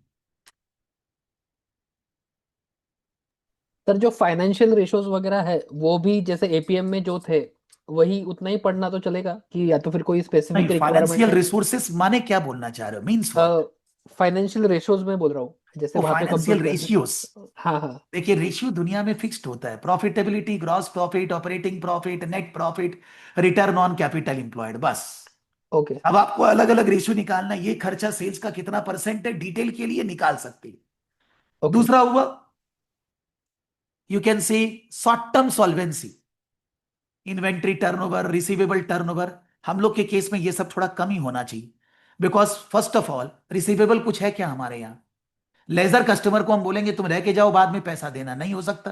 S2: सर, जो फाइनेंशियल रेशोज वगैरह है, वो भी जैसे एपीएम में जो थे वही उतना ही पढ़ना तो चलेगा, कि या तो फिर कोई
S1: नहीं,
S2: स्पेसिफिक रिक्वायरमेंट
S1: फाइनेंशियल
S2: है?
S1: रिसोर्सेस माने क्या बोलना चाह रहे हो, मीन्स व्हाट?
S2: फाइनेंशियल रेशोज में बोल रहा हूँ, जैसे
S1: वो
S2: वहां पे
S1: फाइनेंशियल
S2: कंप्यूट करने।
S1: रेशियोज.
S2: हाँ हाँ।
S1: देखिए रेशियो दुनिया में फिक्स्ड होता है. Profitability, gross profit, operating profit, net profit, return on capital employed, बस.
S2: ओके
S1: अब आपको अलग अलग रेशियो निकालना है. ये खर्चा सेल्स का कितना परसेंट है, डिटेल के लिए निकाल सकते हैं.
S2: ओके
S1: दूसरा हुआ, you can say short term solvency, inventory turnover, receivable turnover. हम लोग के केस में ये सब थोड़ा कम ही होना चाहिए. Because first of all receivable कुछ है क्या हमारे यहाँ? लेजर कस्टमर को हम बोलेंगे तुम रह के जाओ, बाद में पैसा देना, नहीं हो सकता.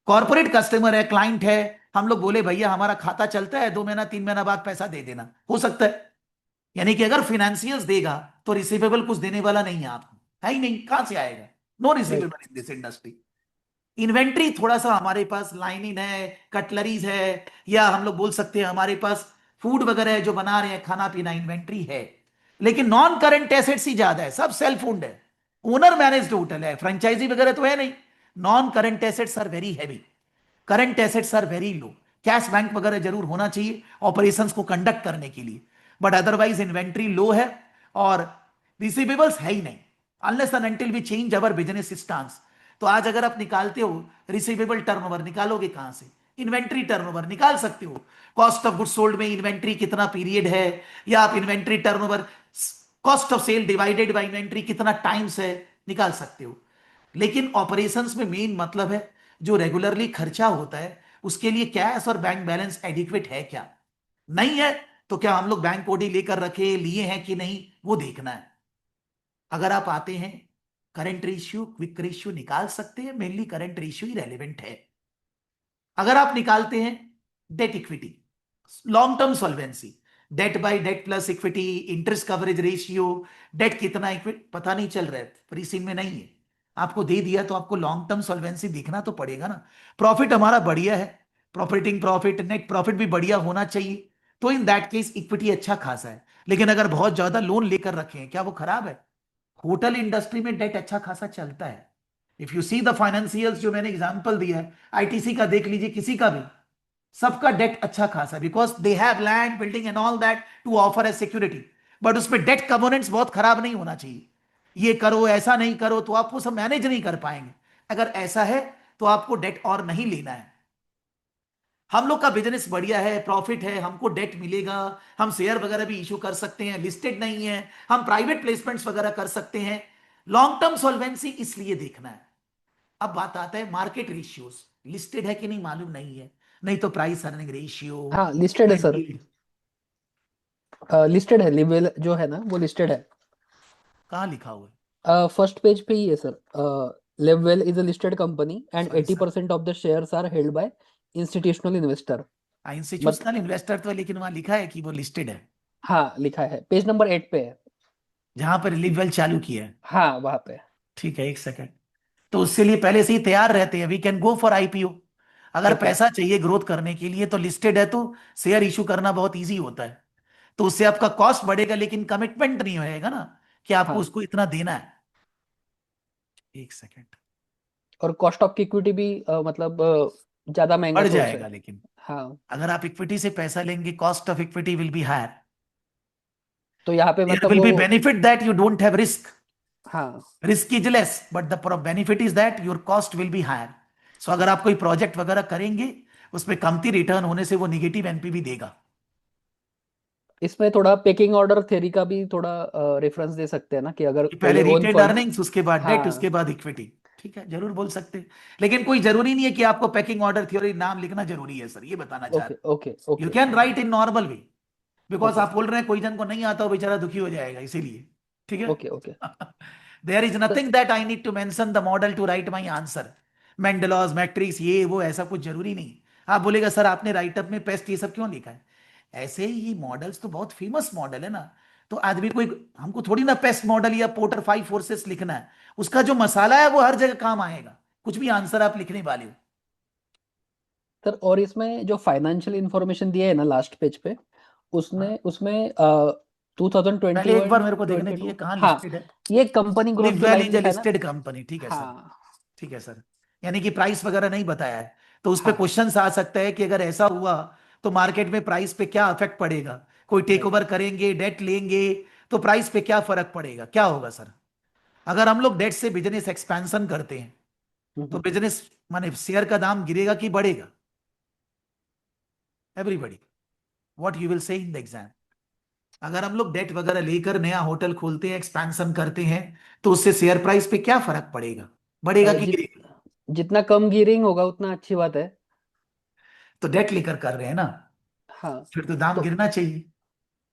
S1: कॉर्पोरेट कस्टमर है, क्लाइंट है, हम लोग बोले भैया हमारा खाता चलता है, 2 महीना 3 महीना बाद पैसा दे देना, हो सकता है. यानी कि अगर फिनेंशियल्स देगा तो रिसीवेबल कुछ देने वाला नहीं है आपको, है ही नहीं, कहां से आएगा? No receivable in this industry. Inventory थोड़ा सा हमारे पास लाइनिंग है, कटलरीज है, या हम लोग बोल सकते हैं हमारे पास फूड वगैरह है जो बना रहे हैं, खाना पीना, इन्वेंट्री है। लेकिन नॉन करंट एसेट्स ही ज्यादा है, सब सेल्फ ओन्ड है, ओनर मैनेज्ड होटल है, फ्रेंचाइजी वगैरह तो है नहीं। Non current assets are very heavy, current assets are very low. Cash bank वगैरह जरूर होना चाहिए ऑपरेशंस को कंडक्ट करने के लिए, बट अदरवाइज इन्वेंट्री लो है और रिसीवेबल्स है ही नहीं, unless and until we change our business stance. तो आज अगर आप निकालते हो रिसीवेबल टर्नओवर, निकालोगे कहां से? इन्वेंट्री टर्नओवर निकाल सकते हो, कॉस्ट ऑफ गुड्स सोल्ड में इन्वेंट्री कितना पीरियड है, या आप inventory turnover cost of sale divided by inventory कितना टाइम्स है, निकाल सकते हो। लेकिन ऑपरेशंस में मेन मतलब है जो रेगुलरली खर्चा होता है उसके लिए कैश और बैंक बैलेंस एडिक्वेट है क्या, नहीं है तो क्या हम लोग बैंक ओडी लेकर रखे, लिए हैं कि नहीं, वो देखना है। अगर आप आते हैं करंट रेशियो, क्विक रेशियो निकाल सकते हैं, मेनली करंट रेशियो ही रेलिवेंट है। अगर आप निकालते हैं debt equity, long term solvency, debt by debt plus equity, interest coverage ratio, debt कितना इक्विटी पता नहीं चल रहा है, प्रीसीन में नहीं है, आपको दे दिया तो आपको लॉन्ग टर्म सॉल्वेंसी देखना तो पड़ेगा ना। प्रॉफिट हमारा बढ़िया है, प्रॉफिटिंग प्रॉफिट, नेट प्रॉफिट भी बढ़िया होना चाहिए, तो इन दैट केस इक्विटी अच्छा खासा है। लेकिन अगर बहुत ज्यादा लोन लेकर रखे हैं, क्या वो खराब है? होटल इंडस्ट्री में डेट अच्छा खासा चलता है। If you see the financials जो मैंने एग्जांपल दिया है, आईटीसी का देख लीजिए, किसी का भी, सबका डेट अच्छा खासा, because they have land building and all that to offer as security. But उसमें डेट कम्पोनेंट्स बहुत खराब नहीं होना चाहिए, ये करो ऐसा नहीं करो तो आप वो सब मैनेज नहीं कर पाएंगे। अगर ऐसा है तो आपको डेट और नहीं लेना है। हम लोग का बिजनेस बढ़िया है, प्रॉफिट है, हमको डेट मिलेगा, हम शेयर वगैरह भी इशू कर सकते हैं, लिस्टेड नहीं है, हम प्राइवेट प्लेसमेंट्स वगैरह कर सकते हैं। लॉन्ग टर्म सॉल्वेंसी इसलिए देखना है। अब बात आता है मार्केट रेशियोज, लिस्टेड है कि नहीं मालूम नहीं है, नहीं तो प्राइस अर्निंग रेशियो,
S2: हाँ लिस्टेड है सर, लिस्टेड है, लिवेल जो है ना वो लिस्टेड है।
S1: कहाँ लिखा हुआ है?
S2: फर्स्ट पेज पे ही है sir. Livwell is a listed company and
S1: sorry sir,
S2: 80% of the shares are held by institutional investor. मत
S1: इंस्टीट्यूशनल इन्वेस्टर तो है, लेकिन वहां लिखा है कि वो लिस्टेड है,
S2: हाँ लिखा है, पेज नंबर 8 पे है।
S1: जहां पर लिव चालू किया है।
S2: हाँ वहां पे।
S1: ठीक है, एक सेकंड। तो उसके लिए पहले से ही तैयार रहते हैं, we can go for IPO. अगर
S2: ओके
S1: पैसा चाहिए ग्रोथ करने के लिए तो लिस्टेड है तो शेयर इशू करना बहुत इजी होता है। तो उससे आपका कॉस्ट बढ़ेगा लेकिन कमिटमेंट नहीं होएगा ना कि आपको
S2: हाँ,
S1: उसको इतना देना है। एक सेकंड,
S2: और कॉस्ट ऑफ इक्विटी भी मतलब ज्यादा महंगा
S1: बढ़
S2: सोर्स है।
S1: जाएगा, लेकिन
S2: हाँ
S1: अगर आप इक्विटी से पैसा लेंगे cost of equity will be higher,
S2: तो यहाँ पे
S1: देयर
S2: मतलब
S1: विल बी
S2: वो,
S1: benefit that you don't have risk,
S2: हाँ
S1: risk is less but the benefit is that your cost will be higher. So अगर आप कोई प्रोजेक्ट वगैरह करेंगे उसमें कमती रिटर्न होने से वो निगेटिव एनपीवी देगा।
S2: इसमें थोड़ा पेकिंग ऑर्डर थ्योरी का भी थोड़ा रेफरेंस दे सकते हैं ना, कि अगर
S1: कि पहले
S2: पहले ओन
S1: रिटेन्ड
S2: फंड।
S1: अर्निंग्स, उसके बाद डेट, उसके
S2: हाँ
S1: बाद इक्विटी। ठीक है, जरूर बोल सकते हैं, लेकिन कोई जरूरी नहीं है कि आपको पैकिंग ऑर्डर थ्योरी नाम लिखना जरूरी है सर, ये बताना चाह
S2: ओके
S1: रहे
S2: okay
S1: you
S2: okay
S1: can
S2: okay
S1: right in normal way, because
S2: okay
S1: आप बोल रहे हैं कोई जन को नहीं आता हो, बेचारा दुखी हो जाएगा इसीलिए। ठीक है,
S2: okay okay.
S1: There is nothing that I need to mention the model to write my answer, Mendelow's matrix ये वो ऐसा कुछ जरूरी नहीं। आप बोलेगा सर आपने राइटअप में पेस्ट ये सब क्यों लिखा है, ऐसे ही ये मॉडल्स तो बहुत फेमस मॉडल है ना, तो आदमी कोई, हमको थोड़ी ना पेस्ट मॉडल या पोर्टर 5 फोर्सेस लिखना है, उसका जो मसाला है वो हर जगह काम आएगा, कुछ भी आंसर आप लिखने वाले हो।
S2: सर और इसमें जो फाइनेंशियल इंफॉर्मेशन दिया है ना लास्ट पेज पे, उसने
S1: हाँ,
S2: उसमें
S1: पहले एक
S2: 2021
S1: बार मेरे को देखने
S2: 22,
S1: दीजिए कहाँ
S2: हाँ
S1: लिस्टेड है।
S2: ये कंपनी ग्रोथ जो
S1: लिववेल
S2: लाइन
S1: इज ए
S2: लिखा है ना।
S1: लिस्टेड कंपनी, ठीक है सर,
S2: हाँ
S1: ठीक है सर, यानी कि प्राइस वगैरह नहीं बताया है, तो उस पे
S2: हाँ
S1: क्वेश्चन आ सकता है कि अगर ऐसा हुआ तो मार्केट में प्राइस पे क्या इफेक्ट पड़ेगा, कोई टेक
S2: राइट।
S1: ओवर करेंगे, डेट लेंगे, तो प्राइस पे क्या फर्क पड़ेगा, क्या होगा सर? अगर हम लोग डेट से बिजनेस एक्सपेंशन करते हैं तो बिजनेस माने शेयर का दाम गिरेगा कि बढ़ेगा? Everybody, what you will say in the exam. अगर हम लोग डेट वगैरह लेकर नया होटल खोलते हैं, एक्सपेंशन करते हैं, तो उससे शेयर प्राइस पे क्या फर्क पड़ेगा, बढ़ेगा कि
S2: जित
S1: गिरेगा?
S2: जितना कम गियरिंग होगा उतना अच्छी बात है।
S1: तो डेट लेकर कर रहे हैं ना,
S2: हाँ
S1: फिर तो दाम
S2: तो
S1: गिरना चाहिए,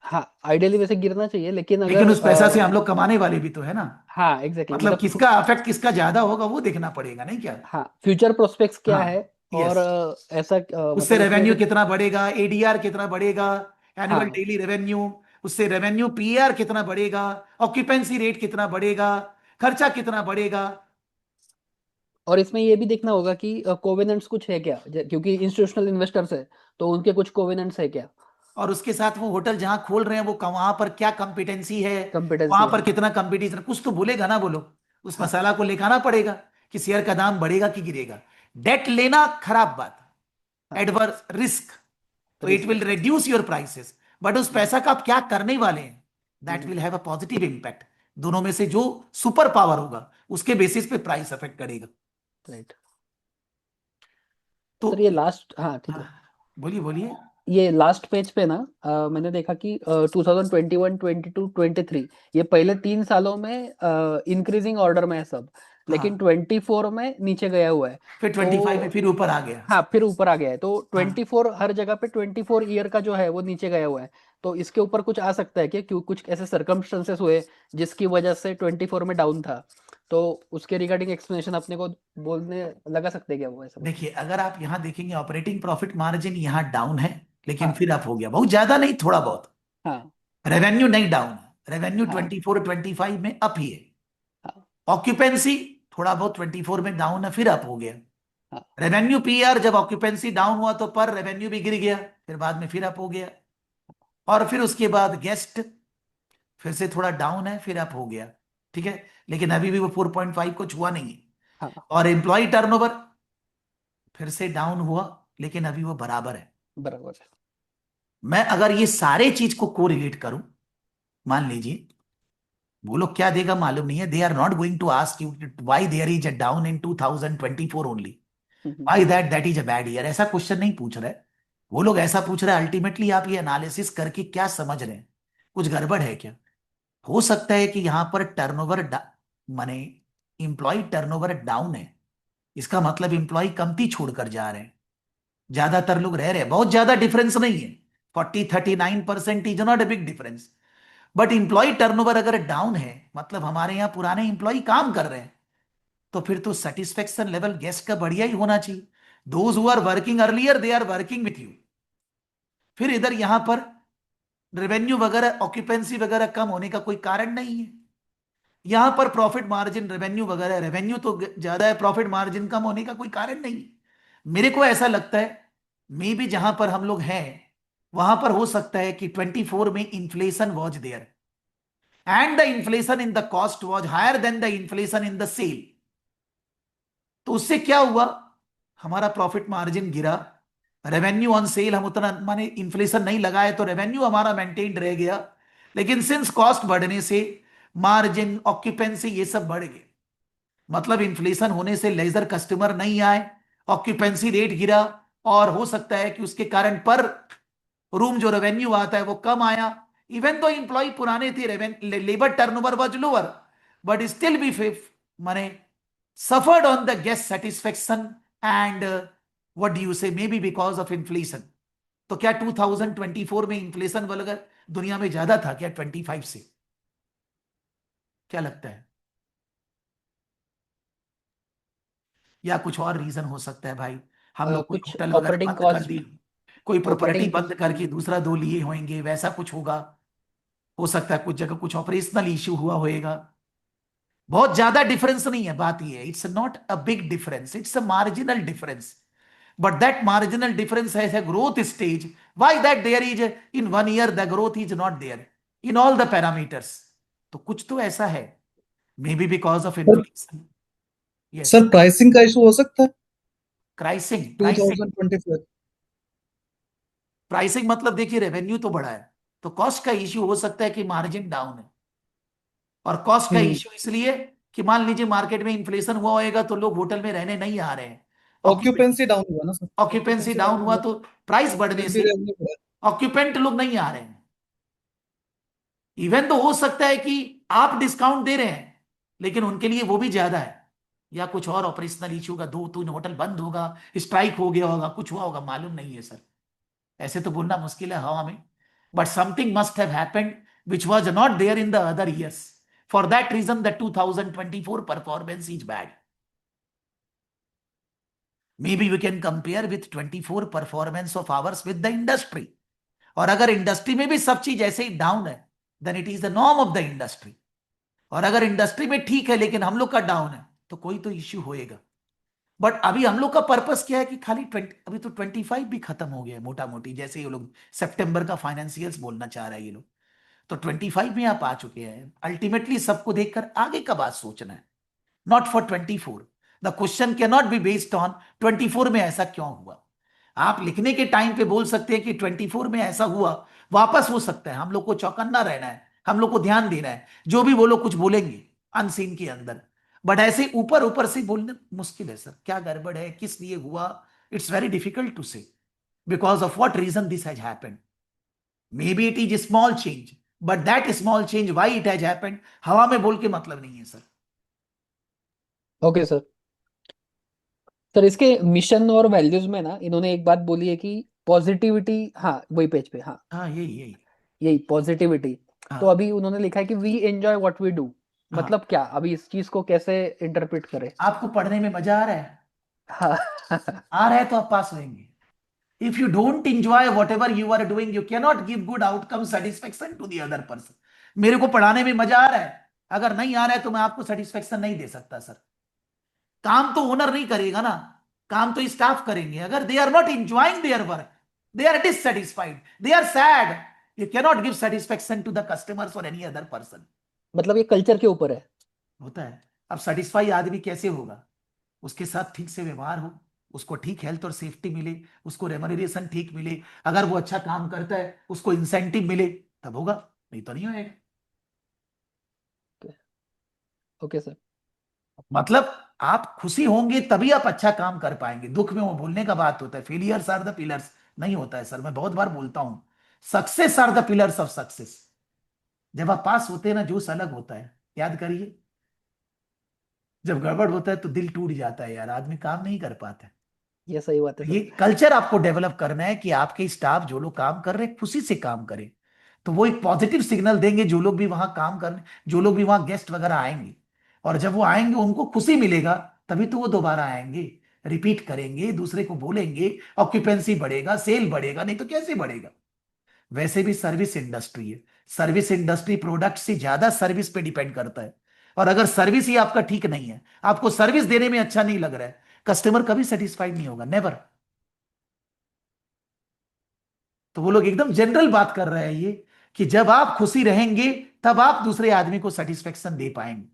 S2: हाँ आइडियली वैसे गिरना चाहिए, लेकिन
S1: लेकिन
S2: अगर
S1: उस पैसा से हम लोग कमाने वाले भी तो है ना,
S2: हाँ एग्जैक्टली
S1: मतलब
S2: मतलब
S1: किसका अफेक्ट किसका ज्यादा होगा वो देखना पड़ेगा, नहीं क्या?
S2: हाँ फ्यूचर प्रोस्पेक्ट्स क्या है,
S1: हाँ,
S2: और
S1: यस,
S2: ऐसा
S1: उससे
S2: मतलब उसमें
S1: रेवेन्यू
S2: से,
S1: कितना बढ़ेगा, एडीआर कितना बढ़ेगा, एनुअल
S2: हाँ
S1: डेली रेवेन्यू, उससे रेवेन्यू पीआर कितना बढ़ेगा, ऑक्यूपेंसी रेट कितना बढ़ेगा, खर्चा कितना बढ़ेगा,
S2: और इसमें ये भी देखना होगा कि कोवेनेंट्स कुछ है क्या, क्योंकि इंस्टीट्यूशनल इन्वेस्टर्स है तो उनके कुछ कोवेनेंट्स है क्या,
S1: और उसके साथ वो होटल जहां खोल रहे हैं वो वहां पर क्या कंपिटेंसी है,
S2: कॉम्पिटेंसी
S1: वहां
S2: है।
S1: पर कितना कंपटीशन, कुछ तो बोलेगा ना वो लोग। उस
S2: हाँ
S1: मसाला को लेकर आना पड़ेगा कि शेयर का दाम बढ़ेगा कि गिरेगा। डेट लेना खराब बात,
S2: हाँ,
S1: एडवर्स रिस्क, तो इट
S2: रिस्क
S1: विल
S2: है।
S1: रिड्यूस योर प्राइसेस, बट उस
S2: हम्म,
S1: पैसा का आप क्या करने वाले हैं, that
S2: hmm,
S1: will have a positive impact. दोनों में से जो सुपर पावर होगा उसके बेसिस पे प्राइस अफेक्ट करेगा।
S2: राइट।
S1: तो
S2: सर ये लास्ट, हाँ ठीक है,
S1: हाँ, बोलिए बोलिए।
S2: ये लास्ट पेज पे ना मैंने देखा कि 2021 22 23 ये पहले 3 सालों में इंक्रीजिंग ऑर्डर में है सब, लेकिन
S1: हाँ
S2: 24 में नीचे गया हुआ है।
S1: फिर
S2: तो
S1: 25 में फिर ऊपर आ गया।
S2: हाँ फिर ऊपर आ गया है, तो
S1: हाँ
S2: 24 हर जगह पे 24 ईयर का जो है वो नीचे गया हुआ है। तो इसके ऊपर कुछ आ सकता है क्या, क्यों कुछ ऐसे सर्कमस्टेंसेस हुए जिसकी वजह से 24 में डाउन था, तो उसके रिगार्डिंग एक्सप्लेनेशन अपने को बोलने लगा सकते हैं क्या वो ऐसा कुछ।
S1: देखिए, अगर आप यहां देखेंगे ऑपरेटिंग प्रॉफिट मार्जिन यहां डाउन है, लेकिन
S2: हाँ
S1: फिर अप हो गया, बहुत ज्यादा नहीं, थोड़ा बहुत।
S2: हाँ
S1: रेवेन्यू नहीं डाउन है, रेवेन्यू
S2: हाँ
S1: 24 25 में अप ही है।
S2: हाँ
S1: ऑक्यूपेंसी थोड़ा बहुत 24 में डाउन है, फिर अप हो गया।
S2: हाँ
S1: रेवेन्यू पीआर जब ऑक्यूपेंसी डाउन हुआ तो पर रेवेन्यू भी गिर गया, फिर बाद में फिर अप हो गया। और फिर उसके बाद गेस्ट फिर से थोड़ा डाउन है, फिर अप हो गया। ठीक है, लेकिन अभी भी वो 4.5 को छुआ नहीं है।
S2: हाँ,
S1: और एम्प्लॉय टर्नओवर फिर से डाउन हुआ, लेकिन अभी वो बराबर है।
S2: बराबर है।
S1: मैं अगर ये सारे चीज को कोरिलेट करूं, मान लीजिए, वो लोग क्या देगा मालूम नहीं है, they are not going to ask you why there is a down in 2024 only,
S2: hmm,
S1: why that is a bad year, ऐसा क्वेश्चन नहीं पूछ रहे। वो लोग ऐसा पूछ रहे हैं अल्टीमेटली आप ये एनालिसिस करके क्या समझ रहे हैं, कुछ गड़बड़ है क्या। हो सकता है कि यहां पर टर्नओवर माने इंप्लॉय टर्नओवर डाउन है, इसका मतलब इंप्लॉय कमती छोड़कर जा रहे हैं, ज्यादातर लोग रह रहे हैं, बहुत ज्यादा डिफरेंस नहीं है। 40 39% is not a big difference. But employee turnover अगर डाउन है, मतलब हमारे यहाँ पुराने इंप्लॉय काम कर रहे हैं, तो फिर तो सेटिस्फेक्शन लेवल गेस्ट का बढ़िया ही होना चाहिए। Those who are working earlier they are working with you. फिर इधर यहां पर रेवेन्यू वगैरह ऑक्यूपेंसी वगैरह कम होने का कोई कारण नहीं है। यहां पर प्रॉफिट मार्जिन रेवेन्यू वगैरह, रेवेन्यू तो ज्यादा है, प्रॉफिट मार्जिन कम होने का कोई कारण नहीं है। मेरे को ऐसा लगता है मे भी जहां पर हम लोग हैं वहां पर हो सकता है कि 24 में inflation was there and the inflation in the cost was higher than the inflation in the sale. तो उससे क्या हुआ, हमारा प्रॉफिट मार्जिन गिरा, रेवेन्यू ऑन सेल हम उतना माने इन्फ्लेशन नहीं लगाए तो रेवेन्यू हमारा मेंटेन रह गया, लेकिन सिंस कॉस्ट बढ़ने से मार्जिन ऑक्यूपेंसी ये सब बढ़ गए। मतलब इन्फ्लेशन होने से लेजर कस्टमर नहीं आए, ऑक्यूपेंसी रेट गिरा, और हो सकता है कि उसके कारण पर रूम जो रेवेन्यू आता है वो कम आया। इवन तो इंप्लॉय पुराने थे, labour turnover was lower, but still भी माने suffered on the guest satisfaction and what do you say maybe because of inflation। तो क्या 2024 में इन्फ्लेशन वगैरह दुनिया में ज्यादा था क्या 25 से, क्या लगता है, या कुछ और रीजन हो सकता है भाई। हम लोग कोई
S2: कुछ
S1: होटल वगैरह
S2: ऑपरेटिंग
S1: बंद कर दी,
S2: कॉस्ट,
S1: कोई प्रॉपर्टी
S2: ऑपरेटिंग
S1: बंद करके दूसरा दो लिए होंगे, वैसा कुछ होगा। हो सकता है कुछ जगह कुछ ऑपरेशनल इश्यू हुआ होएगा। बहुत ज्यादा डिफरेंस नहीं है, बात ये है, it's not a big difference, it's a marginal difference. But that marginal difference has a growth stage. Why that there is in 1 year the growth is not there in all the parameters? तो कुछ तो ऐसा है, maybe because of
S4: sir
S1: inflation। Yes,
S4: sir pricing का इशू हो सकता है
S1: प्राइसिंग
S4: 2024।
S1: प्राइसिंग मतलब देखिए रेवेन्यू तो बढ़ा है, तो कॉस्ट का इश्यू हो सकता है कि मार्जिन डाउन है। और कॉस्ट का
S4: हम्म।
S1: इश्यू इसलिए कि मान लीजिए मार्केट में इन्फ्लेशन हुआ होएगा तो लोग होटल में रहने नहीं आ रहे हैं,
S4: ऑक्यूपेंसी डाउन हुआ ना sir.
S1: Occupancy
S4: occupancy
S1: down
S4: down
S1: हुआ
S4: हुआ
S1: तो प्राइस बढ़ने
S4: फिर भी
S1: से
S4: रेवेन्यू बढ़ा।
S1: ऑक्यूपेंट लोग नहीं आ रहे हैं। इवन तो हो सकता है कि आप डिस्काउंट दे रहे हैं लेकिन उनके लिए वो भी ज्यादा है, या कुछ और ऑपरेशनल इश्यू का, दो तीन होटल बंद होगा, स्ट्राइक हो गया होगा, कुछ हुआ होगा, मालूम नहीं है सर, ऐसे तो बोलना मुश्किल है हवा में। But something must have happened which was not there in the other years, for that reason the 2024 performance is bad. maybe we can compare with 24 performance of ours with the industry। और अगर इंडस्ट्री में भी सब चीज ऐसे ही डाउन है then it is the norm of the industry. और अगर इंडस्ट्री में ठीक है लेकिन हम लोग का डाउन है तो कोई तो इश्यू होएगा। बट अभी हम लोग का पर्पस क्या है कि खाली 20, अभी तो 25 भी खत्म हो गया है मोटा मोटी, जैसे ये लोग सितंबर का फाइनेंशियल्स बोलना चाह रहा है ये लोग, तो 25 में आप आ चुके हैं। अल्टीमेटली सबको देखकर आगे का बात सोचना है, not for 24। The question can not be based on 24 में ऐसा क्यों हुआ। आप लिखने के टाइम पे बोल सकते हैं कि 24 में ऐसा हुआ, वापस हो सकता है। हम लोग को चौकन्ना रहना है, हम लोग को ध्यान देना है, जो भी वो लोग कुछ बोलेंगे अनसीन के अंदर। बट ऐसे ऊपर ऊपर से बोलना मुश्किल है सर, क्या गड़बड़ है, किस लिए हुआ, it's very difficult to say, because of what reason this has happened. Maybe it is small change, but that small change why it has happened, हवा में बोल के मतलब नहीं है सर।
S2: Okay sir. सर इसके मिशन और वैल्यूज में ना इन्होंने एक बात बोली है कि पॉजिटिविटी, हाँ वही पेज पे, हाँ
S1: हाँ यही यही।
S2: यही पॉजिटिविटी। तो
S1: हाँ
S2: अभी उन्होंने लिखा है कि we enjoy what we do,
S1: हाँ।
S2: मतलब क्या, अभी इस चीज को कैसे इंटरप्रेट करें?
S1: आपको पढ़ने में मजा आ रहा है?
S2: हाँ
S1: आ रहा है तो आप पास होंगे। If you don't enjoy whatever you are doing, you can not give good outcome satisfaction to the other person. मेरे को पढ़ाने में मजा आ रहा है, अगर नहीं आ रहा है तो मैं आपको सेटिस्फेक्शन नहीं दे सकता सर। काम तो ओनर नहीं करेगा ना, काम तो स्टाफ करेंगे। अगर they are not enjoying their work, they are dissatisfied, they are sad, you can not give satisfaction to the customers और एनी अदर पर्सन।
S2: मतलब ये कल्चर के ऊपर है।
S1: होता है। अब सेटिस्फाई आदमी कैसे होगा? उसके साथ ठीक से व्यवहार हो, उसको ठीक हेल्थ और सेफ्टी मिले, उसको रेमोनरेशन ठीक मिले, अगर वो अच्छा काम करता है उसको इंसेंटिव मिले, तब होगा, नहीं तो नहीं होएगा।
S2: Okay sir.
S1: मतलब आप खुशी होंगे तभी आप अच्छा काम कर पाएंगे। दुख में वो भूलने का बात होता है, फेलियर्स आर द पिलर्स, नहीं होता है सर, मैं बहुत बार बोलता हूं। Success are the pillars of success. जब आप पास होते हैं ना, जोश अलग होता है, याद करिए। जब गड़बड़ होता है तो दिल टूट जाता है यार, आदमी काम नहीं कर पाता है।
S2: ये सही बात है
S1: ये
S2: सर।
S1: कल्चर आपको डेवलप करना है कि आपके स्टाफ जो लोग काम कर रहे हैं खुशी से काम करें, तो वो एक पॉजिटिव सिग्नल देंगे। जो लोग भी वहां काम करने, जो लोग भी वहां गेस्ट वगैरह आएंगे, और जब वो आएंगे उनको खुशी मिलेगा, तभी तो वो दोबारा आएंगे, रिपीट करेंगे, दूसरे को बोलेंगे, ऑक्यूपेंसी बढ़ेगा, सेल बढ़ेगा, नहीं तो कैसे बढ़ेगा। वैसे भी सर्विस इंडस्ट्री है, सर्विस इंडस्ट्री प्रोडक्ट से ज्यादा सर्विस पे डिपेंड करता है। और अगर सर्विस ही आपका ठीक नहीं है, आपको सर्विस देने में अच्छा नहीं लग रहा है, कस्टमर कभी सेटिस्फाइड नहीं होगा, नेवर। तो वो लोग एकदम जनरल बात कर रहे हैं ये, कि जब आप खुशी रहेंगे तब आप दूसरे आदमी को सेटिस्फेक्शन दे पाएंगे।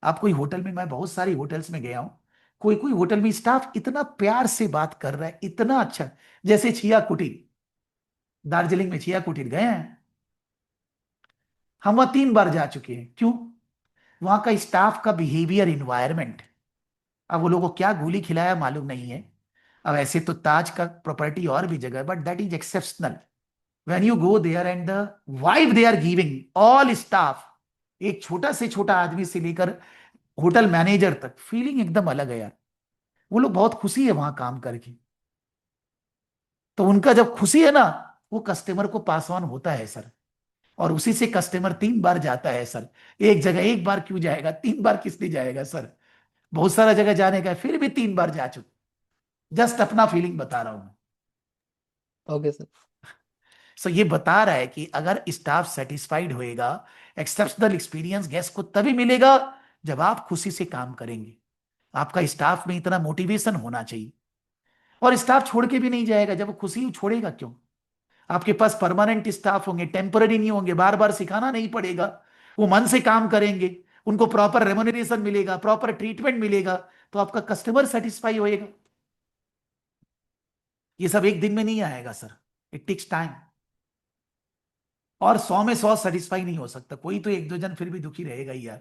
S1: आप कोई होटल में, मैं बहुत सारी होटल्स में गया हूं, कोई कोई होटल में स्टाफ इतना प्यार से बात कर रहा है, इतना अच्छा। जैसे छिया कुटीर, दार्जिलिंग में छिया कुटीर गए हैं हम, वहां 3 बार जा चुके हैं। क्यों? वहां का स्टाफ का बिहेवियर, इन्वायरमेंट। अब वो लोगों को क्या गोली खिलाया मालूम नहीं है। अब ऐसे तो ताज का प्रॉपर्टी और भी जगह है, but that is exceptional. when you go there and the vibe they are giving, all staff, एक छोटा से छोटा आदमी से लेकर होटल मैनेजर तक, फीलिंग एकदम अलग है यार। वो लोग बहुत खुशी है वहां काम करके। तो उनका जब खुशी है ना, वो कस्टमर को पास ऑन होता है सर, और उसी से कस्टमर 3 बार जाता है सर। एक जगह एक बार क्यों जाएगा, 3 बार किस लिए जाएगा सर? बहुत सारा जगह जाने का है, फिर भी 3 बार जा चुका। जस्ट अपना फीलिंग बता रहा हूं मैं।
S2: Okay sir.
S1: सो ये बता रहा है कि अगर स्टाफ सेटिस्फाइड होएगा, एक्सेप्शनल एक्सपीरियंस गेस्ट को तभी मिलेगा जब आप खुशी से काम करेंगे। आपका स्टाफ में इतना मोटिवेशन होना चाहिए। और स्टाफ छोड़ के भी नहीं जाएगा, जब वो खुशी छोड़ेगा क्यों? आपके पास परमानेंट स्टाफ होंगे, टेम्पररी नहीं होंगे, बार बार सिखाना नहीं पड़ेगा। वो मन से काम करेंगे, उनको प्रॉपर रेम्युनरेशन मिलेगा, प्रॉपर ट्रीटमेंट मिलेगा, तो आपका कस्टमर सेटिस्फाई होएगा। ये सब एक दिन में नहीं आएगा सर, इट टेक्स टाइम। और 100 में 100 सेटिस्फाई नहीं हो सकता, कोई तो एक दो जन फिर भी दुखी रहेगा ही यार।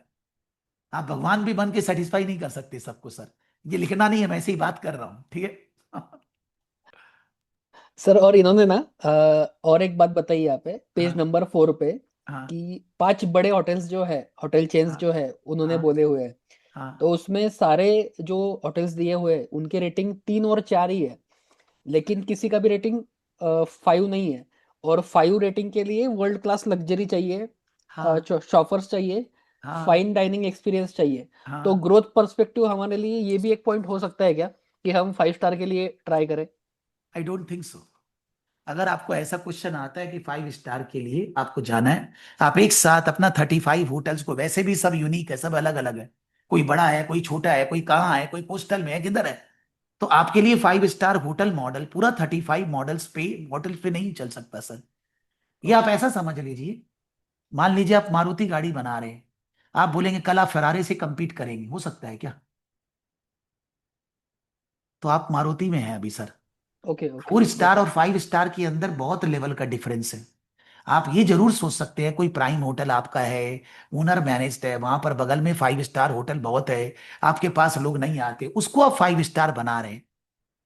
S1: आप भगवान भी बन के सेटिस्फाई नहीं कर सकते सबको सर। ये लिखना नहीं है, मैं ऐसे ही बात कर रहा हूं, ठीक है।
S2: सर और इन्होंने ना और एक बात बताई यहाँ पे पेज
S1: हाँ
S2: नंबर 4 पे
S1: हाँ
S2: कि 5 बड़े होटल्स जो है, होटल चेन्स
S1: हाँ
S2: जो है उन्होंने
S1: हाँ
S2: बोले हुए हैं। तो
S1: हाँ
S2: उसमें सारे जो होटल्स दिए हुए हैं उनके रेटिंग 3 और 4 ही है, लेकिन किसी का भी रेटिंग 5 नहीं है। और 5 रेटिंग के लिए वर्ल्ड क्लास लग्जरी चाहिए,
S1: हाँ
S2: शॉपर्स चाहिए,
S1: हाँ
S2: फाइन डाइनिंग एक्सपीरियंस चाहिए। तो
S1: हाँ।
S2: ग्रोथ पर्सपेक्टिव हमारे लिए ये भी एक पॉइंट हो सकता है क्या कि हम 5 स्टार के लिए ट्राई करें?
S1: I don't think so. अगर आपको ऐसा क्वेश्चन आता है कि 5 स्टार के लिए आपको जाना है, आप एक साथ अपना 35 होटल्स को, वैसे भी सब यूनिक है, सब अलग अलग है, कोई बड़ा है, कोई छोटा है, कोई कहाँ है, कोई कोस्टल में है, किधर है, तो आपके लिए 5 स्टार होटल मॉडल पूरा 35 मॉडल पे नहीं चल सकता सर। ये आप ऐसा समझ लीजिए, मान लीजिए आप मारुति गाड़ी बना रहे हैं, आप बोलेंगे कल आप फरारी से compete करेंगे, हो सकता है क्या? तो आप मारुति में हैं अभी सर।
S2: ओके ओके
S1: 4 स्टार और 5 स्टार के अंदर बहुत लेवल का डिफरेंस है। आप ये जरूर सोच सकते हैं, कोई प्राइम होटल आपका है, ओनर मैनेज्ड है, वहां पर बगल में 5 स्टार होटल बहुत है, आपके पास लोग नहीं आते, उसको आप 5 स्टार बना रहे हैं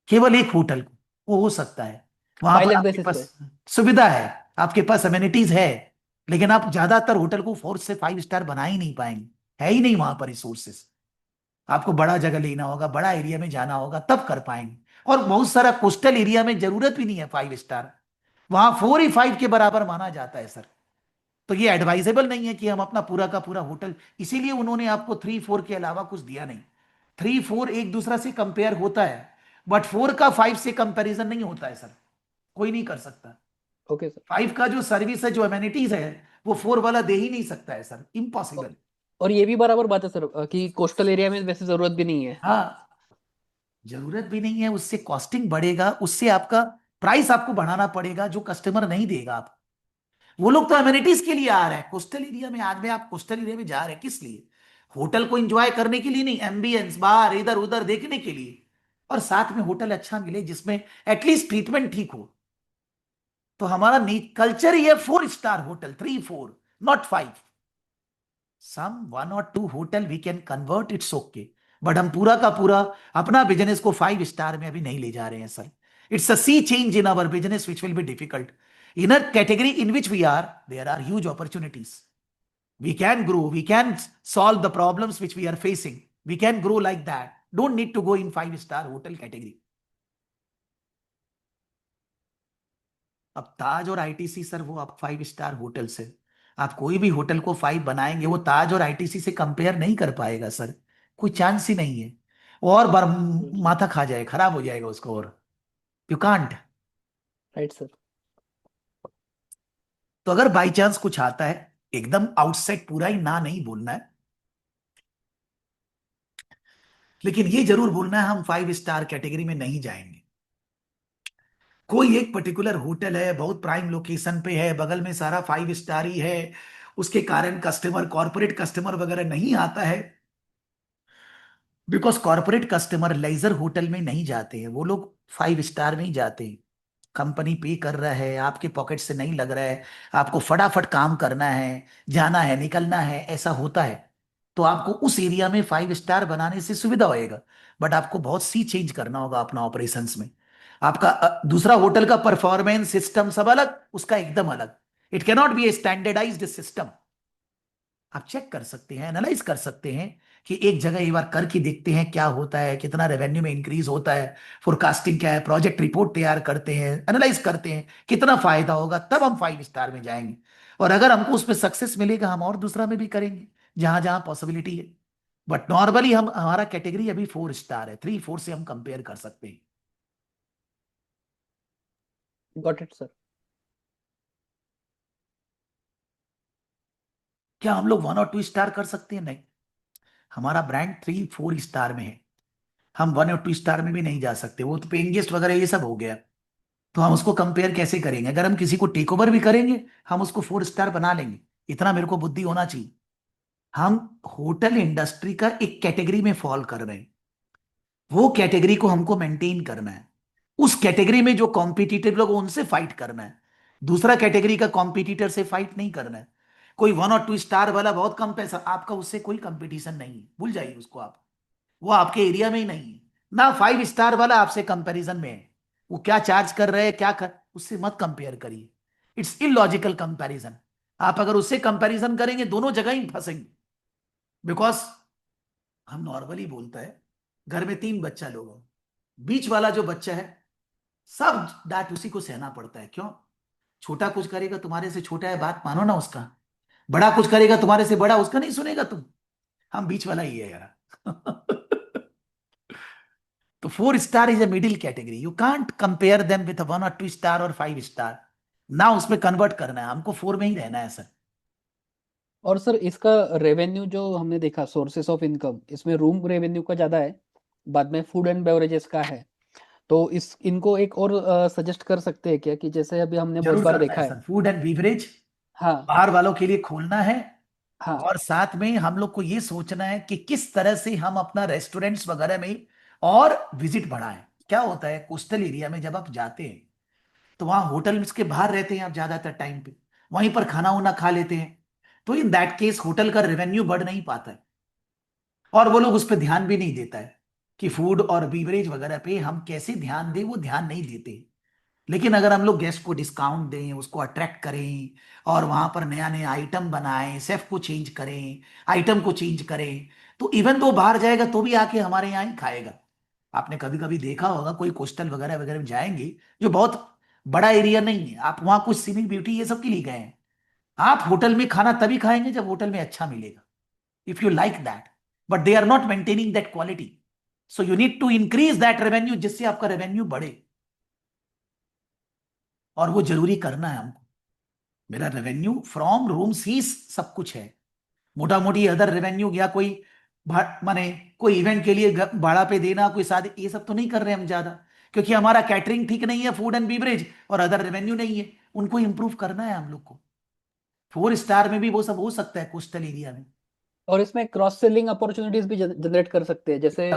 S1: केवल एक होटल को, वो हो सकता है। वहां पर
S2: पायलट
S1: आपके
S2: बेसिस पे।
S1: पास सुविधा है, आपके पास अमेनिटीज है, लेकिन आप ज्यादातर होटल को 4 से 5 स्टार बना ही नहीं पाएंगे, है ही नहीं वहां पर रिसोर्सेस। आपको बड़ा जगह लेना होगा, बड़ा एरिया में जाना होगा, तब कर पाएंगे। और बहुत सारा कोस्टल एरिया में जरूरत भी नहीं है 5 स्टार, वहां 4 ही 5 के बराबर माना जाता है सर। तो ये एडवाइजेबल नहीं है कि हम अपना पूरा का पूरा होटल, इसीलिए उन्होंने आपको 3 4 के अलावा कुछ दिया नहीं। 3 4 एक दूसरा से कंपेयर होता है, बट 4 का 5 से कंपैरिजन नहीं होता है सर, कोई नहीं कर सकता।
S2: Okay sir.
S1: 5 का जो सर्विस है, जो अमेनिटीज है, वो 4 वाला दे ही नहीं सकता है सर, इम्पॉसिबल।
S2: और ये भी बराबर बात है सर कि कोस्टल एरिया में वैसे जरूरत भी नहीं है।
S1: हाँ, जरूरत भी नहीं है, उससे कॉस्टिंग बढ़ेगा, उससे आपका प्राइस आपको बढ़ाना पड़ेगा, जो कस्टमर नहीं देगा आप। वो लोग तो अमेनिटीज के लिए आ रहे हैं कोस्टल एरिया में, आज में आप कोस्टल एरिया में जा रहे हैं किस लिए? होटल को एंजॉय करने के लिए नहीं, एम्बियंस बाहर इधर उधर देखने के लिए, और साथ में होटल अच्छा मिले जिसमें एटलीस्ट ट्रीटमेंट ठीक हो। तो हमारा कल्चर ही है 4 स्टार होटल, 3 4, नॉट 5। सम 1 और 2 hotel we can convert, it's okay, but हम पूरा का पूरा अपना बिजनेस को 5 स्टार में अभी नहीं ले जा रहे हैं सर। It's a sea change in our business which will be difficult. In a category in which we are, there are huge opportunities, we can grow, we can solve the problems which we are facing, we can grow like that, don't need to go in 5 star hotel category। अब ताज और आईटीसी सर, वो आप 5 स्टार होटल से, आप कोई भी होटल को 5 बनाएंगे, वो ताज और आईटीसी से कंपेयर नहीं कर पाएगा सर, कोई चांस ही नहीं है। और बार माथा खा जाए, खराब हो जाएगा उसको, और यू कांट।
S2: Right sir.
S1: तो अगर बाई चांस कुछ आता है, एकदम आउटसाइड पूरा ही ना नहीं बोलना है, लेकिन ये जरूर बोलना है हम 5 स्टार कैटेगरी में नहीं जाएंगे। कोई एक पर्टिकुलर होटल है, बहुत प्राइम लोकेशन पे है, बगल में सारा 5 स्टार ही है, उसके कारण कस्टमर, कॉर्पोरेट कस्टमर वगैरह नहीं आता है, because corporate customer leisure hotel में नहीं जाते हैं, वो लोग 5 स्टार में ही जाते हैं। कंपनी पे कर रहा है, आपके पॉकेट से नहीं लग रहा है, आपको फटाफट काम करना है, जाना है, निकलना है, ऐसा होता है, तो आपको उस एरिया में 5 स्टार बनाने से सुविधा होएगा। बट आपको बहुत सी चेंज करना होगा अपना ऑपरेशंस में। आपका दूसरा होटल का परफॉर्मेंस सिस्टम सब अलग, उसका एकदम अलग। It cannot be a standardised system. आप चेक कर सकते हैं, एनालाइज कर सकते हैं कि एक जगह एक बार करके देखते हैं क्या होता है, कितना रेवेन्यू में इंक्रीज होता है, फोरकास्टिंग क्या है, प्रोजेक्ट रिपोर्ट तैयार करते हैं, एनालाइज करते हैं कितना फायदा होगा, तब हम 5 स्टार में जाएंगे। और अगर हमको उसमें सक्सेस मिलेगा, हम और दूसरा में भी करेंगे जहां जहां पॉसिबिलिटी है। बट नॉर्मली हम, हमारा कैटेगरी अभी 4 स्टार है, 3 4 से हम कंपेयर कर सकते हैं।
S2: Got it sir.
S1: क्या हम लोग 1 और 2 स्टार कर सकते हैं? नहीं, हमारा ब्रांड 3 4 स्टार में है, हम 1 और 2 स्टार में भी नहीं जा सकते, वो तो पेइंग गेस्ट वगैरह ये सब हो गया। तो हम उसको कंपेयर कैसे करेंगे? अगर हम किसी को टेक ओवर भी करेंगे, हम उसको 4 स्टार बना लेंगे, इतना मेरे को बुद्धि होना चाहिए। हम होटल इंडस्ट्री का एक कैटेगरी में फॉल कर रहे हैं, वो कैटेगरी को हमको मेंटेन करना है, उस कैटेगरी में जो कॉम्पिटिटिव लोग उनसे फाइट करना है, दूसरा कैटेगरी का कॉम्पिटिटर से फाइट नहीं करना है। कोई 1 और 2 स्टार वाला बहुत कम पैसा, आपका उससे कोई कंपटीशन नहीं है, भूल जाइए उसको आप, वो आपके एरिया में ही नहीं है। ना 5 स्टार वाला आपसे कंपैरिजन में है, वो क्या चार्ज कर रहे हैं, क्या कर, उससे मत कंपेयर करिए, इट्स इलॉजिकल कंपैरिजन। आप अगर उससे कंपैरिजन करेंगे, दोनों जगह ही फंसेंगे। बिकॉज हम नॉर्मली बोलता है, घर में 3 बच्चा लोग हो, बीच वाला जो बच्चा है, सब डांट उसी को सहना पड़ता है, क्यों? छोटा कुछ करेगा, तुम्हारे से छोटा है, बात मानो ना उसका, बड़ा कुछ करेगा तुम्हारे से बड़ा, उसका नहीं सुनेगा तुम। हम बीच वाला ही है यार। तो 4 star is a middle category, you can't compare them with 1 और 2 स्टार और 5 स्टार, ना उसमें कन्वर्ट करना है, हमको 4 में ही रहना है सर।
S2: और सर इसका रेवेन्यू जो हमने देखा, सोर्सेस ऑफ इनकम, इसमें रूम रेवेन्यू का ज्यादा है बाद में फूड एंड बेवरेजेस का है। तो इस इनको एक और सजेस्ट कर सकते हैं क्या, कि जैसे अभी हमने बहुत
S1: जरूर
S2: बार
S1: करना
S2: देखा
S1: है
S2: है।
S1: सर, फूड एंड बीवरेज
S2: हाँ
S1: बाहर वालों के लिए खोलना है।
S2: हाँ
S1: और साथ में हम लोग को ये सोचना है कि किस तरह से हम अपना रेस्टोरेंट्स वगैरह में और विजिट बढ़ाएं। क्या होता है कोस्टल एरिया में जब आप जाते हैं तो वहां होटल्स के बाहर रहते हैं आप ज्यादातर टाइम पे, वहीं पर खाना वाना खा लेते हैं। तो इन दैट केस होटल का रेवेन्यू बढ़ नहीं पाता है और वो लोग उस पर ध्यान भी नहीं देता है कि फूड और बीवरेज वगैरह पे हम कैसे ध्यान दें, वो ध्यान नहीं देते। लेकिन अगर हम लोग गेस्ट को डिस्काउंट दें, उसको अट्रैक्ट करें और वहां पर नया नया आइटम बनाएं, शेफ को चेंज करें, आइटम को चेंज करें, तो इवन तो बाहर जाएगा तो भी आके हमारे यहाँ ही खाएगा। आपने कभी कभी देखा होगा कोई कोस्टल वगैरह वगैरह में जाएंगे जो बहुत बड़ा एरिया नहीं है, आप वहां कुछ सीनिक ब्यूटी ये सब के लिए गए हैं, आप होटल में खाना तभी खाएंगे जब होटल में अच्छा मिलेगा, if you like that, but they are not maintaining that quality. So you need to increase that revenue जिससे आपका रेवेन्यू बढ़े, और वो जरूरी करना है हमको। मेरा रेवेन्यू फ्रॉम रूम्स ही सब कुछ है। मोटा मोटी अदर रेवेन्यू या कोई माने कोई इवेंट के लिए भाड़ा पे देना, कोई शादी, ये सब तो नहीं कर रहे हम ज्यादा, क्योंकि हमारा कैटरिंग ठीक नहीं है, फूड एंड बीवरेज और अदर रेवेन्यू नहीं है, उनको इंप्रूव करना है हम लोग को। 4 स्टार में भी वो सब हो सकता है कोस्टल एरिया में।
S2: और इसमें क्रॉस सेलिंग अपॉर्चुनिटीज भी जनरेट कर सकते हैं, जैसे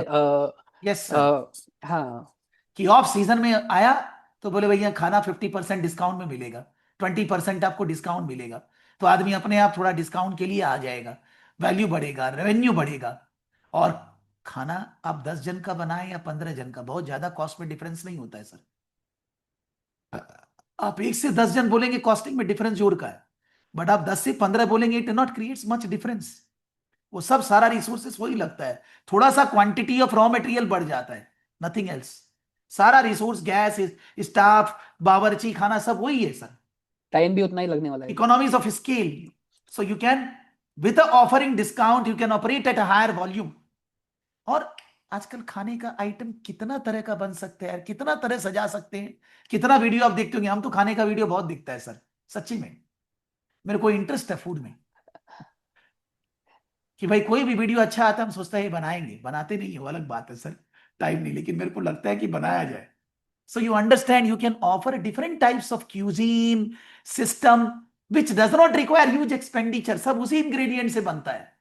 S1: यस सर,
S2: हाँ
S1: कि ऑफ सीजन में आया तो बोले भैया खाना 50% डिस्काउंट में मिलेगा, 20% आपको डिस्काउंट मिलेगा, तो आदमी अपने आप थोड़ा डिस्काउंट के लिए आ जाएगा, वैल्यू बढ़ेगा, रेवेन्यू बढ़ेगा। और खाना आप 10 जन का बनाए या 15 जन का, बहुत ज्यादा कॉस्ट में डिफरेंस नहीं होता है सर। आप 1 से 10 जन बोलेंगे कॉस्टिंग में डिफरेंस जोर का है, बट आप 10 से 15 बोलेंगे it not creates much difference. वो सब सारा रिसोर्सेस वही लगता है, थोड़ा सा क्वांटिटी ऑफ रॉ मटेरियल बढ़ जाता है, नथिंग एल्स। सारा रिसोर्स, गैस, स्टाफ, बावर्ची खाना सब वही है सर।
S2: टाइम भी उतना ही लगने वाला है।
S1: Economies of scale, so you can with offering discount you can operate at a higher volume. और आजकल खाने का आइटम कितना तरह का बन सकता है यार, कितना तरह सजा सकते हैं, कितना वीडियो आप देखते होंगे, हम तो खाने का वीडियो बहुत दिखता है सर, सच्ची में। मेरे को इंटरेस्ट है फूड में, कि भाई कोई भी वीडियो अच्छा आता है हम सोचते हैं ये बनाएंगे, बनाते नहीं है वो अलग बात है सर, टाइम नहीं, लेकिन मेरे को लगता है कि बनाया जाए। So you understand you can offer different types of cuisine system which does not require huge expenditure, सब उसी इंग्रेडिएंट से बनता है।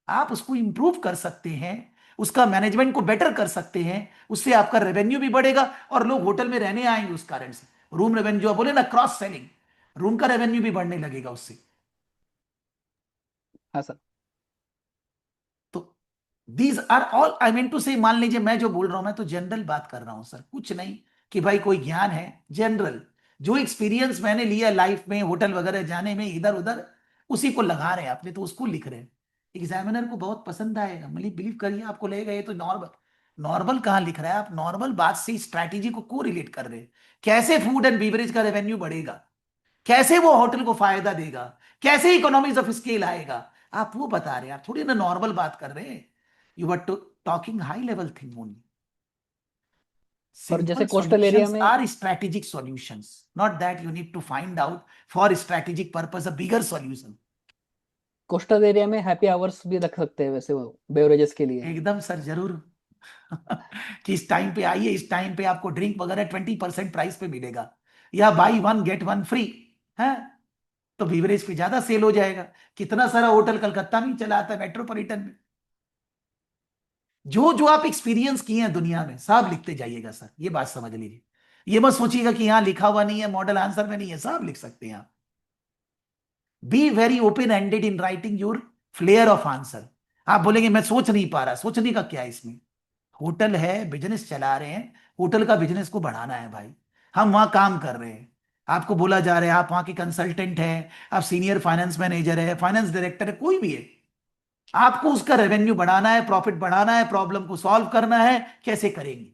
S1: आप उसको इंप्रूव कर सकते हैं, उसका मैनेजमेंट को बेटर कर सकते हैं, उससे आपका रेवेन्यू भी बढ़ेगा और लोग होटल में रहने आएंगे उस कारण से। रूम रेवेन्यू जो आप बोले ना, क्रॉस सेलिंग, रूम का रेवेन्यू भी बढ़ने लगेगा उससे।
S2: हाँ सर।
S1: तो these are all I mean to say, मान लीजिए मैं जो बोल रहा हूं मैं तो जनरल बात कर रहा हूं सर, कुछ नहीं कि भाई कोई ज्ञान है, जनरल जो एक्सपीरियंस मैंने लिया लाइफ में होटल वगैरह जाने में इधर उधर, उसी को लगा रहे हैं अपने, तो उसको लिख रहे हैं। एग्जामिनर को बहुत पसंद आएगा, मतलब बिलीव करिए आपको लगेगा ये तो नॉर्मल, नॉर्मल कहाँ लिख रहा है, आप नॉर्मल बात से स्ट्रैटेजी को रिलेट कर रहे हैं। कैसे फूड एंड बीवरेज का रेवेन्यू बढ़ेगा, कैसे वो होटल को फायदा देगा, कैसे इकोनॉमीज ऑफ स्केल आएगा, आप वो बता रहे हैं, आप थोड़ी ना नॉर्मल बात कर रहे हैं। You are talking high level thing only.
S2: और
S1: Simple
S2: जैसे कोस्टल एरिया
S1: solutions
S2: में,
S1: are strategic solutions, not that you need to find out for strategic purpose a bigger solution.
S2: Coastal area में हैप्पी आवर्स भी रख सकते हैं वैसे वो बेवरेजेस के लिए।
S1: एकदम सर, जरूर। कि इस टाइम पे आइए, इस टाइम पे आपको ड्रिंक वगैरह 20% प्राइस पे मिलेगा, या by one get one free है, तो बीवरेज पे ज्यादा सेल हो जाएगा। कितना सारा होटल कलकत्ता में ही चला आता है, मेट्रोपॉलिटन में। जो जो आप एक्सपीरियंस किए हैं दुनिया में सब लिखते जाइएगा सर, ये बात समझ लीजिए। ये मत सोचिएगा कि यहां लिखा हुआ नहीं है, मॉडल आंसर में नहीं है, सब लिख सकते हैं आप। Be very open ended in writing your flair of answer. आप बोलेंगे मैं सोच नहीं पा रहा, सोचने का क्या है इसमें, होटल है, बिजनेस चला रहे हैं, होटल का बिजनेस को बढ़ाना है भाई, हम वहां काम कर रहे हैं, आपको बोला जा रहा है आप वहां के कंसल्टेंट हैं, आप सीनियर फाइनेंस मैनेजर है, फाइनेंस डायरेक्टर है, कोई भी है, आपको उसका रेवेन्यू बढ़ाना है, प्रॉफिट बढ़ाना है, प्रॉब्लम को सॉल्व करना है, कैसे करेंगे,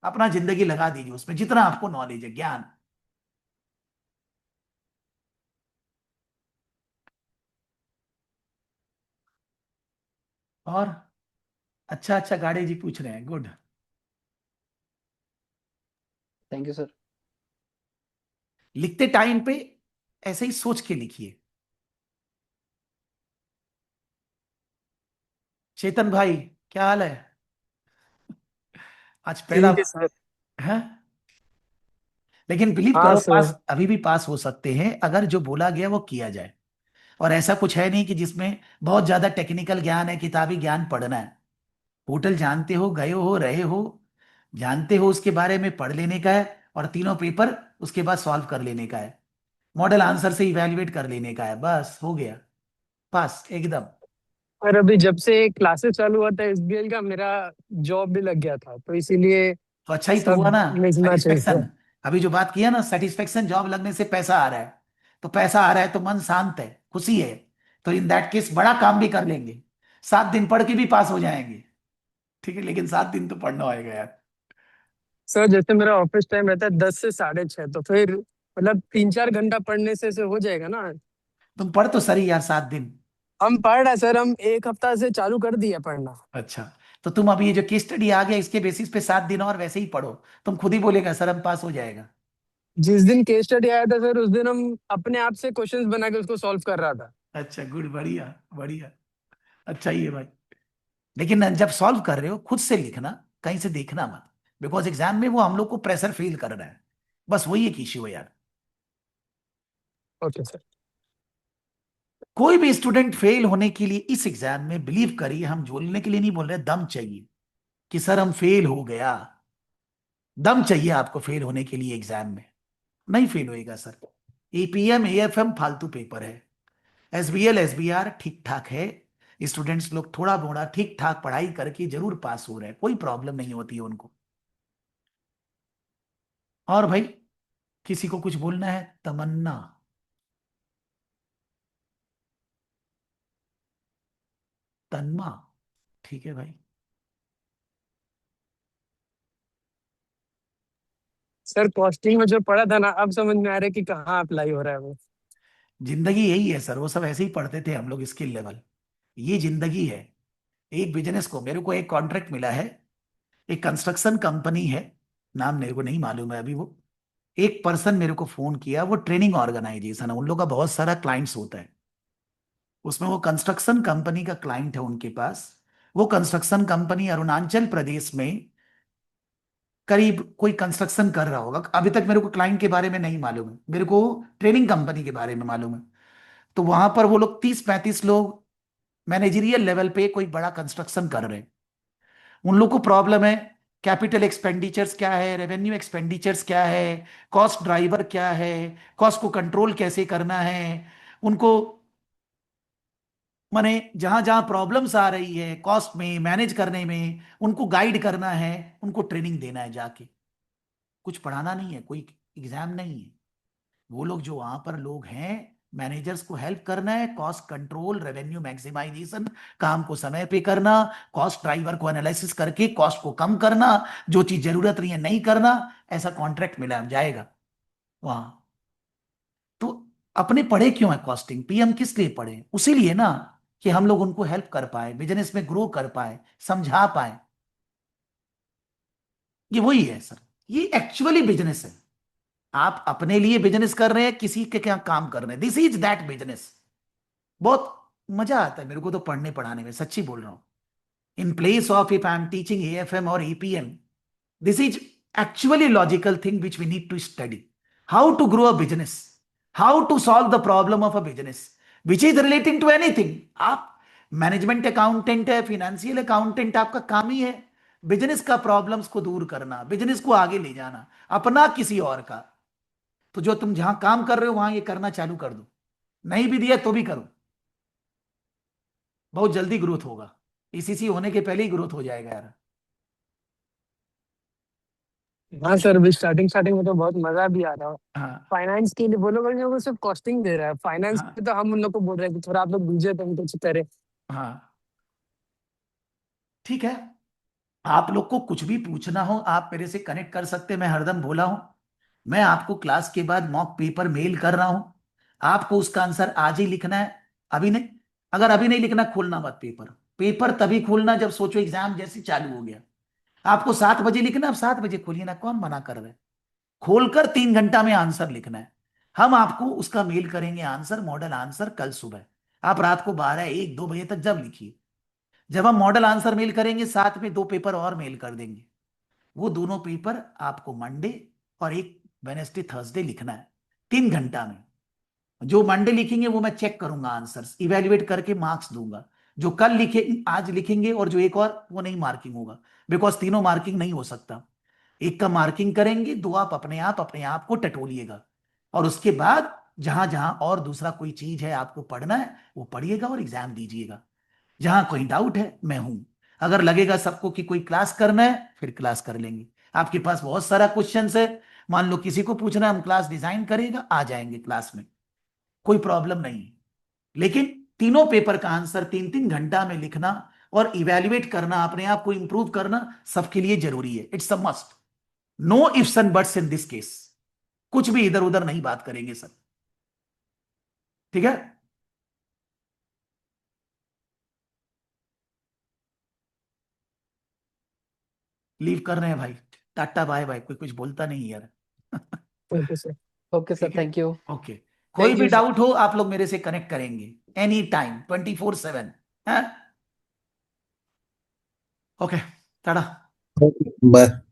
S1: अपना जिंदगी लगा दीजिए उसमें जितना आपको नॉलेज है, ज्ञान। और अच्छा अच्छा गाड़ी जी पूछ रहे हैं, गुड।
S2: Thank you sir.
S1: लिखते टाइम पे ऐसे ही सोच के लिखिए। चेतन भाई क्या हाल है? आज पहला
S5: ठीक है सर।
S1: है। लेकिन बिलीव
S5: हाँ
S1: करो,
S5: सर।
S1: पास अभी भी पास हो सकते हैं अगर जो बोला गया वो किया जाए। और ऐसा कुछ है नहीं कि जिसमें बहुत ज्यादा टेक्निकल ज्ञान है, किताबी ज्ञान पढ़ना है। पोर्टल जानते हो, गए हो, रहे हो, जानते हो, उसके बारे में पढ़ लेने का है, और तीनों पेपर उसके बाद सॉल्व कर लेने का है, मॉडल आंसर से इवैल्यूएट कर लेने का है, बस हो गया, पास एकदम।
S5: और अभी जब से क्लासेस चालू हुआ था एसबीएल का, मेरा जॉब भी लग गया था, तो इसीलिए
S1: तो अच्छा ही तो हुआ
S5: सब
S1: ना,
S5: मिलना चाहिए
S1: सेटिस्फेक्शन।
S5: सर।
S1: अभी जो बात किया ना, सेटिस्फेक्शन, जॉब लगने से पैसा आ रहा है, तो पैसा आ रहा है तो मन शांत है, खुशी है, तो इन दैट केस बड़ा काम भी कर लेंगे, 7 दिन पढ़ के भी पास हो जाएंगे। ठीक है, लेकिन 7 दिन तो पढ़ना होएगा यार।
S5: सर जैसे मेरा ऑफिस टाइम रहता है 10 से 6:30, तो फिर मतलब 3-4 घंटा पढ़ने से हो जाएगा ना।
S1: तुम पढ़ तो सही यार 7 दिन।
S5: हम पढ़ रहे हैं सर, हम एक हफ्ता से चालू कर दिया पढ़ना।
S1: अच्छा, तो तुम अभी ये जो केस स्टडी आ गया इसके बेसिस पे 7 दिन और वैसे ही पढ़ो, तुम खुद ही बोलेगा सर हम पास हो जाएगा।
S5: जिस दिन केस स्टडी आया था सर, उस दिन हम अपने आप से क्वेश्चंस बना के उसको सॉल्व कर रहा था।
S1: अच्छा, गुड, बढ़िया बढ़िया, अच्छा ही है भाई। लेकिन जब सॉल्व कर रहे हो खुद से लिखना, कहीं से देखना मत, बिकॉज एग्जाम में वो हम लोग को प्रेशर फील कर रहा है, बस वही एक इश्यू है यार।
S5: Okay sir.
S1: कोई भी स्टूडेंट फेल होने के लिए इस एग्जाम में, बिलीव करिए, हम बोलने के लिए नहीं बोल रहे, दम चाहिए कि सर हम फेल हो गया, दम चाहिए आपको फेल होने के लिए एग्जाम में, नहीं फेल होएगा सर। एपीएम एएफएम फालतू पेपर है, एसबीएल एसबीआर ठीक ठाक है, स्टूडेंट्स लोग थोड़ा मोड़ा ठीक ठाक पढ़ाई करके जरूर पास हो रहे हैं, कोई प्रॉब्लम नहीं होती है उनको। और भाई किसी को कुछ बोलना है? तमन्ना, तन्मा, ठीक है भाई।
S5: सर कॉस्टिंग में जो पढ़ा था ना, अब समझ में आ रहा है कि कहाँ अप्लाई हो रहा है वो।
S1: जिंदगी यही है सर, वो सब ऐसे ही पढ़ते थे हम लोग, स्किल लेवल, ये जिंदगी है। एक बिजनेस को, मेरे को एक कॉन्ट्रैक्ट मिला है, एक कंस्ट्रक्शन कंपनी है, नाम मेरे को नहीं मालूम है अभी वो, एक पर्सन मेरे को फोन किया, वो ट्रेनिंग ऑर्गेनाइजेशन है, उन लोग का बहुत सारा क्लाइंट्स होता है, उसमें वो कंस्ट्रक्शन कंपनी का क्लाइंट है उनके पास। वो कंस्ट्रक्शन कंपनी अरुणाचल प्रदेश में करीब कोई कंस्ट्रक्शन कर रहा होगा, अभी तक मेरे को क्लाइंट के बारे में नहीं मालूम है, मेरे को ट्रेनिंग कंपनी के बारे में मालूम है। तो वहां पर वो लोग 30-35 लोग मैनेजरियल लेवल पे कोई बड़ा कंस्ट्रक्शन कर रहे हैं। उन लोग को प्रॉब्लम है, कैपिटल एक्सपेंडिचर्स क्या है, रेवेन्यू एक्सपेंडिचर्स क्या है, कॉस्ट ड्राइवर क्या है, कॉस्ट को कंट्रोल कैसे करना है उनको, माने जहां जहां प्रॉब्लम्स आ रही है कॉस्ट में, मैनेज करने में, उनको गाइड करना है, उनको ट्रेनिंग देना है जाके, कुछ पढ़ाना नहीं है, कोई एग्जाम नहीं है। वो लोग जो वहां पर लोग हैं, मैनेजर्स को हेल्प करना है, कॉस्ट कंट्रोल, रेवेन्यू मैक्सिमाइजेशन, काम को समय पे करना, कॉस्ट ड्राइवर को एनालिसिस करके कॉस्ट को कम करना, जो चीज जरूरत नहीं है नहीं करना, ऐसा कॉन्ट्रैक्ट मिला, हम जाएगा वहां। तो अपने पढ़े क्यों है कॉस्टिंग, पीएम किस लिए पढ़े? उसी लिए ना कि हम लोग उनको हेल्प कर पाए, बिजनेस में ग्रो कर पाए, समझा पाए, ये वही है सर, ये एक्चुअली बिजनेस है। आप अपने लिए बिजनेस कर रहे हैं, किसी के क्या काम कर रहे हैं, दिस इज दैट बिजनेस। बहुत मजा आता है मेरे को तो पढ़ने पढ़ाने में, सच्ची बोल रहा हूं। In place of if I am teaching AFM और APM, this is actually logical thing which we need to study, how to grow a business, how to solve the problem of a business which is relating to anything। आप मैनेजमेंट अकाउंटेंट है, फिनेंशियल अकाउंटेंट, आपका काम ही है बिजनेस का प्रॉब्लम्स को दूर करना, बिजनेस को आगे ले जाना, अपना किसी और का। तो जो तुम जहां काम कर रहे हो वहां ये करना चालू कर दो, नहीं भी दिया तो भी करो, बहुत जल्दी ग्रोथ होगा, ईसीसी होने के पहले ही ग्रोथ हो जाएगा यार।
S5: हाँ सर, अभी स्टार्टिंग स्टार्टिंग में तो बहुत मजा भी आ रहा है।
S1: हाँ
S5: फाइनेंस के लिए वो लोग वो सिर्फ कॉस्टिंग दे रहा है, फाइनेंस
S1: हाँ
S5: पे तो हम उन लोग को बोल रहे हैं कि थोड़ा आप लोग दीजिए तो हम कुछ करें।
S1: हाँ, ठीक है। आप लोग को कुछ भी पूछना हो आप मेरे से कनेक्ट कर सकते हैं, मैं हरदम बोला हूं, मैं आपको क्लास के बाद मॉक पेपर मेल कर रहा हूं, आपको उसका आंसर आज ही लिखना है, अभी नहीं। अगर अभी नहीं लिखना, खोलना मत पेपर, पेपर तभी खोलना जब सोचो एग्जाम जैसे चालू हो गया। आपको 7 बजे लिखना, आप 7 बजे खोलिए ना, कौन मना कर रहा है? खोलकर 3 घंटा में आंसर लिखना है, हम आपको उसका मेल करेंगे आंसर, मॉडल आंसर कल सुबह। आप रात को 12, 1, 2 बजे तक जब लिखिए, जब हम मॉडल आंसर मेल करेंगे साथ में 2 पेपर और मेल कर देंगे, वो दोनों पेपर आपको मंडे और एक वेनेसडे थर्सडे लिखना है 3 घंटा में। जो मंडे लिखेंगे वो मैं चेक करूंगा, आंसर्स इवेल्युएट करके मार्क्स दूंगा। जो कल लिखे आज लिखेंगे और जो एक और, वो नहीं मार्किंग होगा, बिकॉज तीनों मार्किंग नहीं हो सकता। एक का मार्किंग करेंगे, दो आप अपने आप को टटोलिएगा, और उसके बाद जहां जहां और दूसरा कोई चीज है आपको पढ़ना है वो पढ़िएगा और एग्जाम दीजिएगा। जहां कोई डाउट है मैं हूं, अगर लगेगा सबको कि कोई क्लास करना है फिर क्लास कर लेंगे। आपके पास बहुत सारा क्वेश्चंस है, मान लो किसी को पूछना है, हम क्लास डिजाइन करेगा, आ जाएंगे क्लास में, कोई प्रॉब्लम नहीं है। लेकिन तीनों पेपर का आंसर 3-3 घंटा में लिखना और इवेल्युएट करना, अपने आप को इंप्रूव करना सबके लिए जरूरी है। It's a must, no ifs and buts in this case. कुछ भी इधर उधर नहीं बात करेंगे सर, ठीक है। लीव कर रहे हैं भाई, टाटा बाय बाय, कोई कुछ बोलता नहीं यार।
S5: Okay sir.
S2: ओके सर,
S1: ठीक है,
S2: थैंक यू।
S1: ओके। कोई
S2: थैंक
S1: भी
S2: यू।
S1: डाउट हो आप लोग मेरे से कनेक्ट करेंगे एनी टाइम 24/7 है। ओके, टाटा।
S4: बाय।